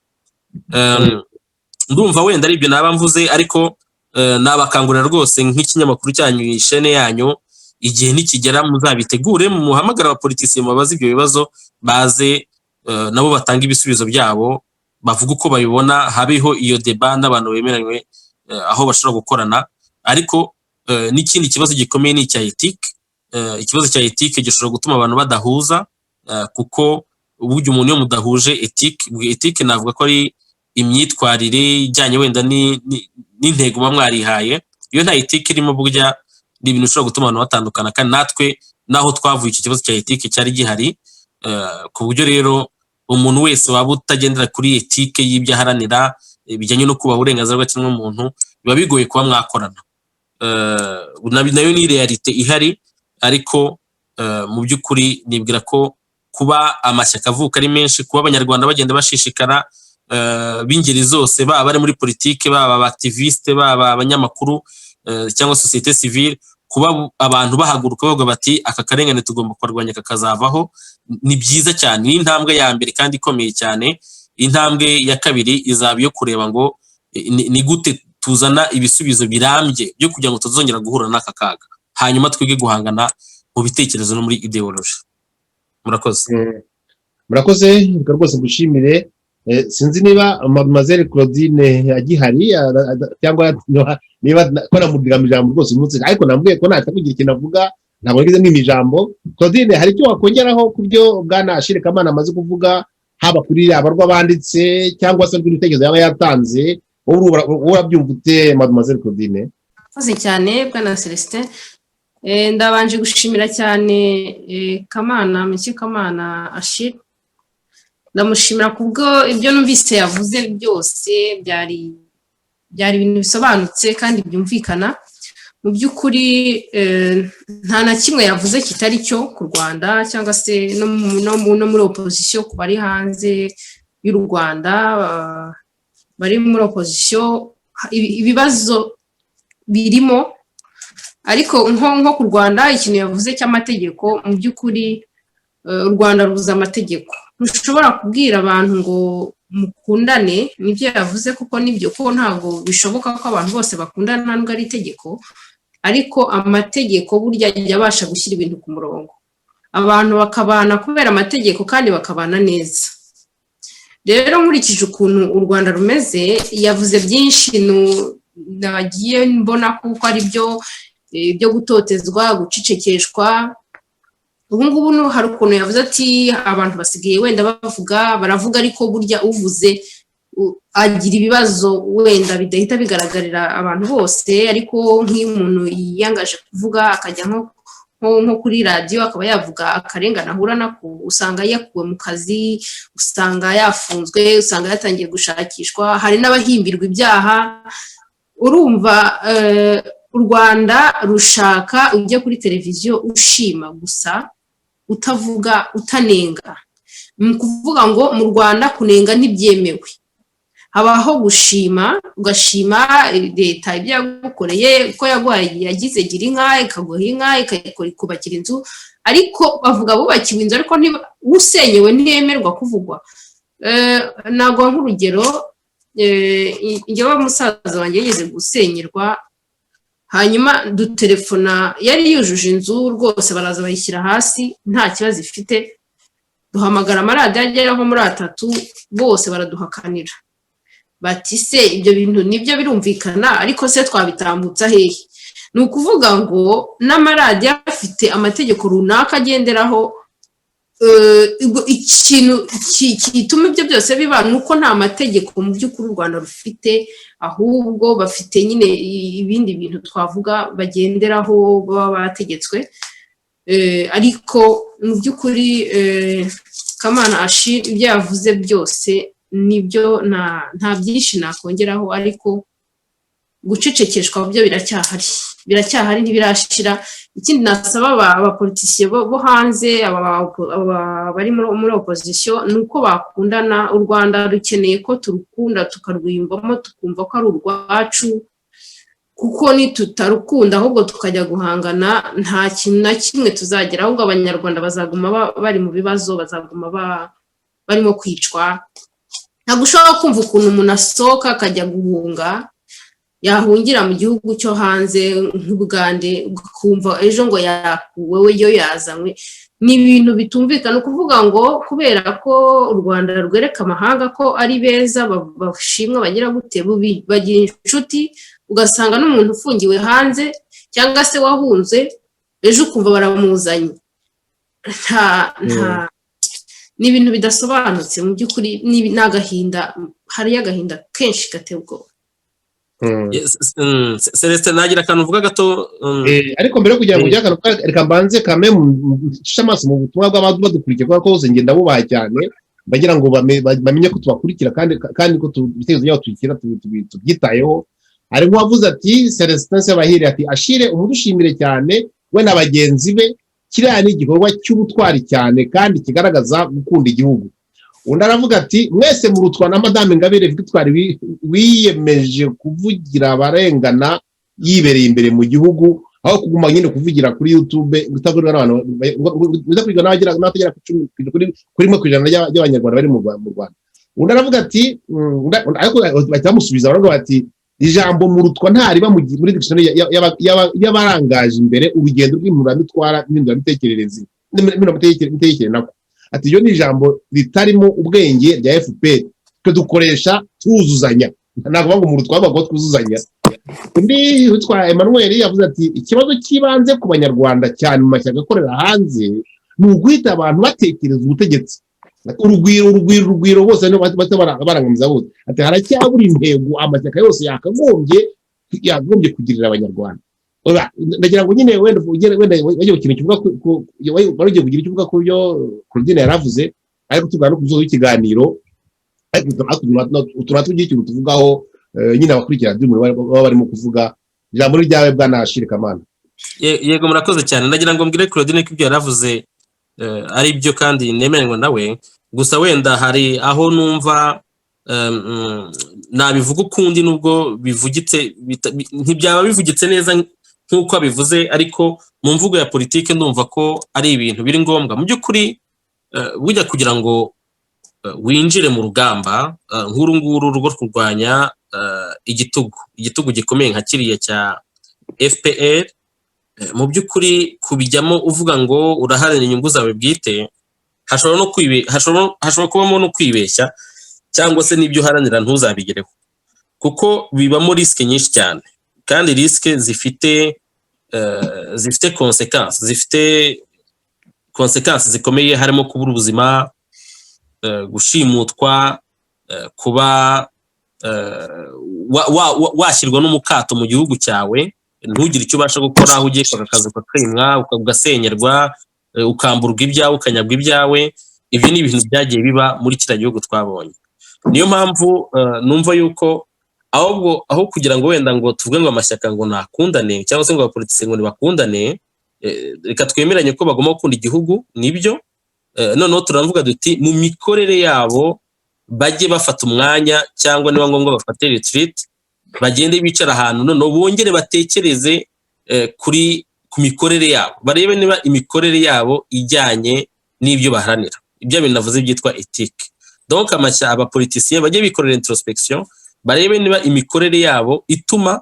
Ndumva wenda ari ibyo naba mvuze, ariko nabakangurira rwose nk'ikinyamakuru cyanyu, ishene yanyu, igihe nikigera muzabitegure, muhamagara abapolitisiye mubaze ibyo bibazo, baze nabo batanga ibisubizo byabo, bavuga uko babibona, habeho iyo débat n'abantu bemeranywe aho bashobora gukorana. Ariko n'ikindi kibazo gikomeye ni icya ethique. Ikibazo cya ethique gishobora gutuma abantu badahuza, kuko uburyo umuntu yo mudahuje ethique navuga ko ari imyitwarire ijyanye wenda n'intego muba mwarihaye. Iyo nta ethique irimo burya ni ibintu bishobora gutuma abantu batandukana, kandi natwe naho twavuye iki kibazo cya ethique cyari gihari, ku buryo rero umuntu wese waba utagendera kuri ethique y'ibyo aharanira bijyanye no kubaha uburenganzira bw'ikiremwamuntu, biba bigoye kuba mwakorana. Nayo ni realite ihari, ariko mu by'ukuri nibwira ko kuba amashyaka avuka ari menshi, kuba abanyarwanda bagenda bashishikara b'ingeri zose, baba bari muri politike, baba activiste, baba abanyamakuru, cyangwa societe civile, kuba abantu bahaguruka bavuga bati aka karengane tugomba kurwanya kakazavaho, ni byiza cyane. Ni intambwe ya mbere kandi ikomeye cyane. Intambwe ya kabiri izaba yo kureba ngo ni gute tuzana ibisubizo birambye byo kugira ngo tuzongera guhura n'aka kaga, hanyuma twige guhangana mu bitekerezo no muri ideology. Murakoze rwose gushimire. Sinzi niba Mademoiselle Claudine agihari cyangwa niba ko namudigamije ijambo rwose umunsi, ariko nambwiye ko natakugira ikintu avuga, ntabwo ngize n'imijambo. Claudine, hari icyo wakongeraho ku byo Bwana Achille Kamana amaze kuvuga, haba kuri abarwa banditse cyangwa se n'ibitekerezo yaba yatanze? Urabyumva ute Mademoiselle Claudine? Murakoze cyane Bwana Celestin. Ndabanje gushimira cyane Kamana, Monsieur Kamana Achille. Ndamushimira kubwo ibyo numvise yavuze byose byari ibintu bisobanutse kandi byumvikana. Mu by'ukuri nta na kimwe yavuze kitari cyo ku Rwanda cyangwa se no muri opposition ku bari hanze y'u Rwanda, bari muri opposition ibibazo birimo, ariko nko ku Rwanda ikintu yavuze cy'amategeko, mu by'ukuri u Rwanda rubuza amategeko. Ntushobora kubwira abantu ngo mukundane, nibyo yavuze kuko nibyo, ko ntabwo bishoboka ko abantu bose bakundana ntabwo ari itegeko, ariko amategeko burya yabasha gushyira ibintu ku murongo, abantu bakabana kubera amategeko kandi bakabana neza. Rero nkurikije ukuntu u Rwanda rumeze, yavuze byinshi nagiye mbona kuko ari byo gutotezwa, gucicekeshwa. Ubu ngubu hari ukuntu yavuze ati abantu basigaye wenda baravuga ariko burya uvuze agira ibibazo wenda bidahita bigaragarira abantu bose, ariko nk'iyo umuntu yiyangaje kuvuga akajya nko kuri radiyo akaba yavuga akarengane ahura nako, usanga yakuwe mu kazi, usanga yafunzwe, usanga yatangiye gushakishwa, hari n'abahimbirwa ibyaha. Urumva u Rwanda rushaka ujye kuri televiziyo ushima gusa, utavuga, utanenga. Mu kuvuga ngo mu Rwanda kunenga ntibyemewe, habaho gushima, ugashima leta ibyo yagukoreye, ko yagize gira inka, ikaguha inka, ikubakira inzu, ariko bavuga bubakiwe inzu ariko usenyewe ntiyemerwa kuvugwa. Nagwa nk'urugero, njyewe musaza wanjye yigeze gusenyerwa, hanyuma dutelefona, yari yujuje inzu rwose, baraza bayishyira hasi nta kibazo ifite, duhamagara amaradiyo agera nko muri 3, bose baraduhakanira bati se ibyo bintu nibyo birumvikana, ariko se twabitambutsa hehe? Ni ukuvuga ngo n'amaradiyo afite amategeko runaka agenderaho. Ikintu kituma ibyo byose biba nuko nta mategeko mu by'ukuri u Rwanda rufite, ahubwo bafite nyine ibindi bintu twavuga bagenderaho baba bategetswe. Ariko mu by'ukuri Kamana Achille ibyo yavuze byose nibyo, nta byinshi nakongeraho, ariko gucecekeshwa byo biracyahari ntibirashira. Ikindi nasaba abapolitisiye bo hanze, bari muri opposition, nuko bakundana. U Rwanda rukeneye ko turukunda, tukarwiyumvamo, tukumva ko ari urwacu, kuko nitutarukunda ahubwo tukajya guhangana, nta kintu na kimwe tuzagera, ahubwo abanyarwanda bazaguma bari mu bibazo, bazaguma barimo kwicwa. Ntabwo ushobora kumva ukuntu umuntu asohoka akajya guhunga, yahungira mu gihugu cyo hanze nk'Ubugande, ukumva ejo ngo yakuwe we yo yazanywe. Ni ibintu bitumvikana. Ukuvuga ngo kubera ko u Rwanda rwereka amahanga ko ari beza, bashimwa, bagira gute, bagira inshuti, ugasanga n'umuntu ufungiwe hanze cyangwa se wahunze, ejo ukumva baramuzanye. Ni ibintu bidasobanutse mu by'ukuri, n'agahinda, hari agahinda kenshi gateye ubwoba. Celestin, nagira akantu uvuga gato. Ariko mbere yo kugira ngo ujye reka mbanze kame nshisha amaso mu butumwa bw'abantu badukurikiye, kuko hose ngenda bubaha cyane, bagira ngo bamenye ko tubakurikira kandi ko ibitekerezo byabo tubyitayeho. Hari nk'uwavuze ati Celestin Sebahire ati Achille umudushimire cyane we na bagenzi be, kiriya ni igikorwa cy'ubutwari cyane kandi kigaragaza gukunda igihugu. Undi aravuga ati mwese murutwa na Madame Ingabire Victoire wiyemeje kuvugira abarengana yibereye imbere mu gihugu aho kuguma nyine kuvugira kuri YouTube gutagurira n'abantu bizakurikira n'abatagera kuri 1% y'abanyarwanda bari mu Rwanda. Undi aravuga ati ariko batamusubiza baravuga bati ijambo murutwa ntariba muri dictionary y'abarangaje imbere urugendo rw'impuramitwara n'indamitekerereze nako ati iyo ni ijambo ritarimo ubwenge rya FPR twe dukoresha tuzuzanya ntabwo ngo murutwa bago twuzuzanya. Undi witwa Emmanuel yavuze ati ikibazo kibanze ku banyarwanda cyane mu mashyaka akorera hanze ni uguhita abantu batekereza ubutegetsi urugwiro bose barangamiza bose ati haracyabura intego amashyaka yose yakagombye kugirira abanyarwanda. Ndagira ngo nyine wenda wagiye ikintu kivuga ko barugiye kugira icyo uvuga ku byo Claudine yaravuze ariko tugana no kuzoza ikiganiro ariko tugiye ikintu tuvugaho nyine abakurikira baba barimo kuvuga ijambo ryawe bwana Ashire Kamana. Yego murakoze cyane. Ndagira ngo mbwire Claudine ko ibyo yaravuze ari byo kandi nemeranywa nawe, gusa wenda hari aho numva nabivuga ukundi nubwo bivugitse ntibyaba bivugitse neza nk'uko abivuze, ariko mu mvugo ya politike ndumva ko ari ibintu biri ngombwa mu by'ukuri. Bujya kugira ngo winjire mu rugamba nk'uru nguru rwo kurwanya igitugu gikomeye nka kiriya cya FPR, mu by'ukuri kubijyamo uvuga ngo uraharanira inyungu zawe bwite hashobora kubamo no kwibeshya cyangwa se n'ibyo uharanira ntuzabigereho, kuko bibamo risike nyinshi cyane kandi risike zifite consequences zikomeye, harimo kubura ubuzima, gushimutwa, kuba washyirwa n'umukato mu gihugu cyawe ntugire icyo ubasha gukora, aho ugiye kwaka akazi ukakimwa ugasenyerwa ukamburwa ibyawe ukanyagwa ibyawe. Ibyo ni ibintu byagiye biba muri kiriya gihugu twabonye. Niyo mpamvu numva yuko aho kugira ngo wenda ngo tuvuge ngo amashyaka ngo nakundane cyangwa se ngo abapolitisi ngo ntibakundane, reka twemeranye ko bagomba gukunda igihugu, nibyo. Noneho turavuga duti mu mikorere yabo bajye bafata umwanya cyangwa niba ngombwa bafate retreat, bagende bicara ahantu noneho bongere batekereze ku mikorere yabo, barebe niba imikorere yabo ijyanye n'ibyo baharanira. Ibyo bintu navuze byitwa ethique. Donc abapolitisiye bajye bikorera introspection, barebe niba imikorere yabo ituma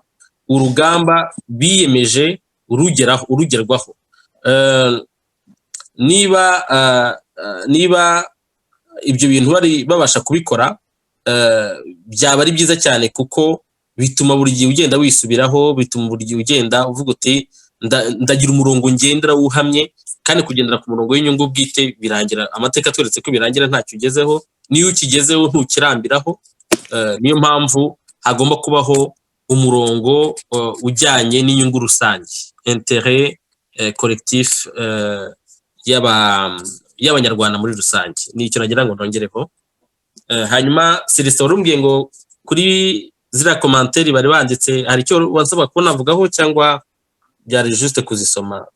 urugamba biyemeje urugerwaho. Niba ibyo bintu bari babasha kubikora, byaba ari byiza cyane kuko bituma buri gihe ugenda wisubiraho, bituma buri gihe ugenda uvuga uti ndagira umurongo ngendera wuhamye, kandi kugendera ku murongo w'inyungu bwite birangira, amateka atweretse ko birangira ntacyo ugezeho, niyo ukigezeho ntukirambiraho. Niyo mpamvu hagomba kubaho umurongo ujyanye n'inyungu rusange, intérêt collectif y'abanyarwanda muri rusange. Ni icyo nagira ngo nongereho. Hanyuma Celestin warumbwiye ngo kuri ziriya commentaire bari banditse hari icyo wansaba ko navugaho cyangwa byari juste kuzisoma?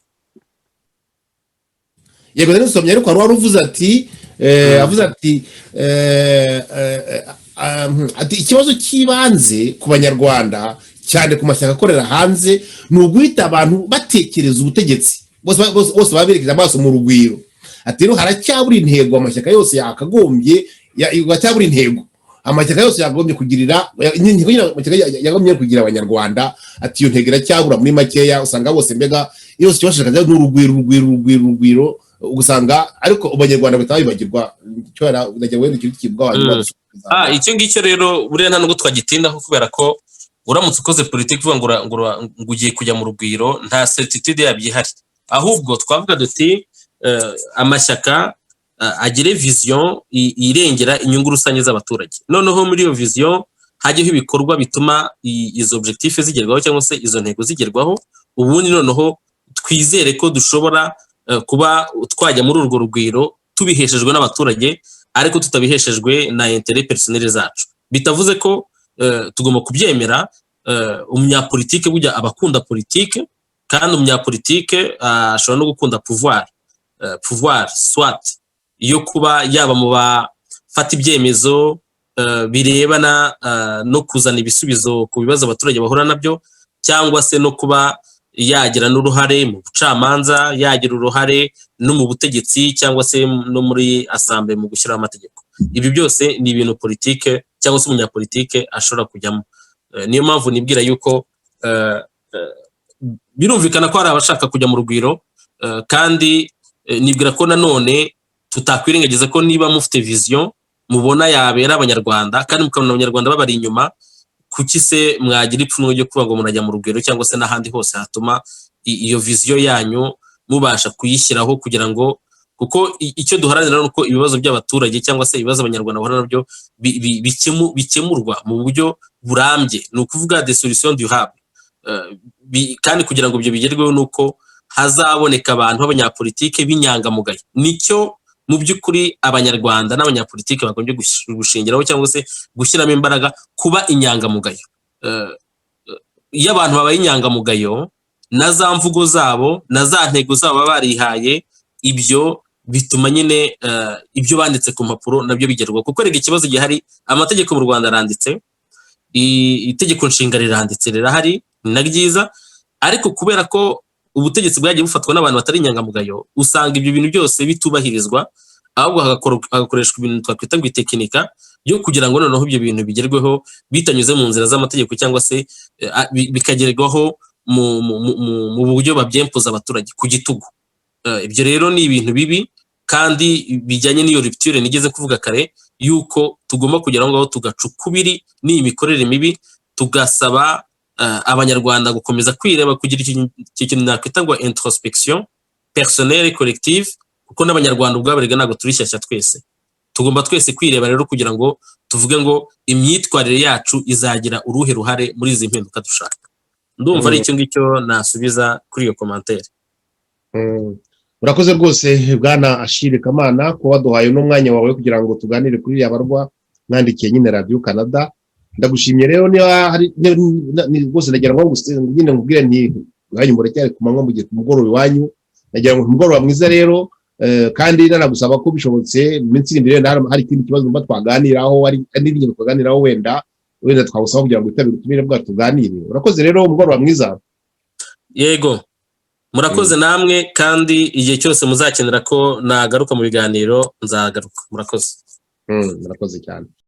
Yego rero nsomye, ariko wari uvuze ati ati ikibazo kibanze ku banyarwanda cyane ku mashyaka akorera hanze ni uguhita abantu batekereza ubutegetsi bose baberekeje amaso mu rugwiro. Ati rero haracyabura intego amashyaka yose yakagombye yacyabura intego amashyaka yose yagombye kugirira yagombye kugira abanyarwanda. Ati iyo ntego iracyabura muri makeya, usanga bose mbega yose kibashaka n'urugwiro ugasanga, ariko abanyarwanda batabibagirwa cyo ndagira wenda ikintu kibwa abantu. Icyo ngicyo rero buriya nta nubwo twagitindaho, kubera ko uramutse ukoze politiki uvuga ngo ugiye kujya mu rugwiro, nta certitude yabyo ihari. Ahubwo twavuga duti amashyaka agire vision irengera inyungu rusange z'abaturage, noneho muri iyo vision hajyeho ibikorwa bituma izo objectif zigerwaho cyangwa se izo ntego zigerwaho. Ubundi noneho twizere ko dushobora kuba twajya muri urwo rugwiro tubiheshejwe n'abaturage, ariko tutabiheshejwe na intérêt personnel zacu. Bitavuze ko tugomba kubyemera. Umunyapolitike bujya abakunda politike, kandi umunyapolitike ashobora no gukunda pouvoir soit iyo kuba yaba mu bafata ibyemezo birebana no kuzana ibisubizo ku bibazo abaturage bahura nabyo, cyangwa se no kuba yagira n'uruhare mu bucamanza, yagira uruhare no mu butegetsi cyangwa se no muri assemblée mu gushyiraho amategeko. Ibi byose ni ibintu politike cyangwa se umunyapolitike ashobora kujyamo. Niyo mpamvu nibwira yuko birumvikana ko hari abashaka kujya mu rugwiro, kandi nibwira ko nanone tutakwirengagiza ko niba mufite vision mubona yabera abanyarwanda kandi mukabona abanyarwanda babari inyuma, kuki se mwagira ipfunwe ryo kuvuga ngo munajya mu rugwiro cyangwa se n'ahandi hose hatuma iyo vision yanyu mubasha kuyishyiraho, kugira ngo kuko icyo duharanira nuko ibibazo by'abaturage cyangwa se ibibazo abanyarwanda bahura nabyo bikemurwa mu buryo burambye, ni ukuvuga des solutions durables. Kandi kugira ngo ibyo bigerweho nuko hazaboneka abantu b'abanyapolitike b'inyangamugayo. Nicyo mu by'ukuri abanyarwanda n'abanyapolitike bagombye gushingiraho cyangwa se gushyiramo imbaraga, kuba inyangamugayo. Iyo abantu babaye inyangamugayo na za mvugo zabo na za ntego zabo barihaye, ibyo bituma nyine ibyo banditse ku mpapuro nabyo bigerwaho. Kuko rega ikibazo gihari, amategeko mu Rwanda aranditse, itegeko nshinga riranditse rirahari, ni na ryiza, ariko kubera ko ubutegetsi bwagiye bufatwa n'abantu batari inyangamugayo, usanga ibyo bintu byose bitubahirizwa, ahubwo hagakoreshwa ibintu twakwita ngo itekinika yo kugira ngo noneho ibyo bintu bigerweho bitanyuze mu nzira z'amategeko cyangwa se bikagerwaho mu buryo babyempuza abaturage ku gitugu. Ibyo rero ni ibintu bibi kandi bijyanye n'iyo rupture nigeze kuvuga kare, yuko tugomba kugera ngaho tugacukubiri n'iyi mikorere mibi, tugasaba abanyarwanda gukomeza kwireba, kugira ikintu nakwita ngo introspection personnelle collective, kuko n'abanyarwanda ubwabo rega ntabwo turi shyashya twese. Tugomba twese kwireba rero kugira ngo tuvuge ngo imyitwarire yacu izagira uruhe ruhare muri izi mpinduka dushaka. Ndumva ari icyo ngicyo nasubiza kuri iyo commentaire. Urakoze rwose Bwana Achille Kamana ko waduhaye n'umwanya wawe kugira ngo tuganire kuri ya barwa mwandikiye nyine Radio Canada. Ndagushimiye rero, niba hari rwose nagira ngo nyine ngubwire nti wanyu muracyari ku manywa mu gihe kumugoroba iwanyu, nagira ngo umugoroba mwiza rero, kandi nanagusaba ko bishobotse mu minsi iri imbere hari ikindi kibazo mba twaganiraho, hari n'ibintu twaganiraho wenda twagusaba kugira ngo itabire utumire bwa tuganire. Urakoze rero, umugoroba mwiza. Yego, murakoze namwe, kandi igihe cyose muzakenera ko nagaruka mu biganiro nzagaruka. Murakoze. Murakoze cyane.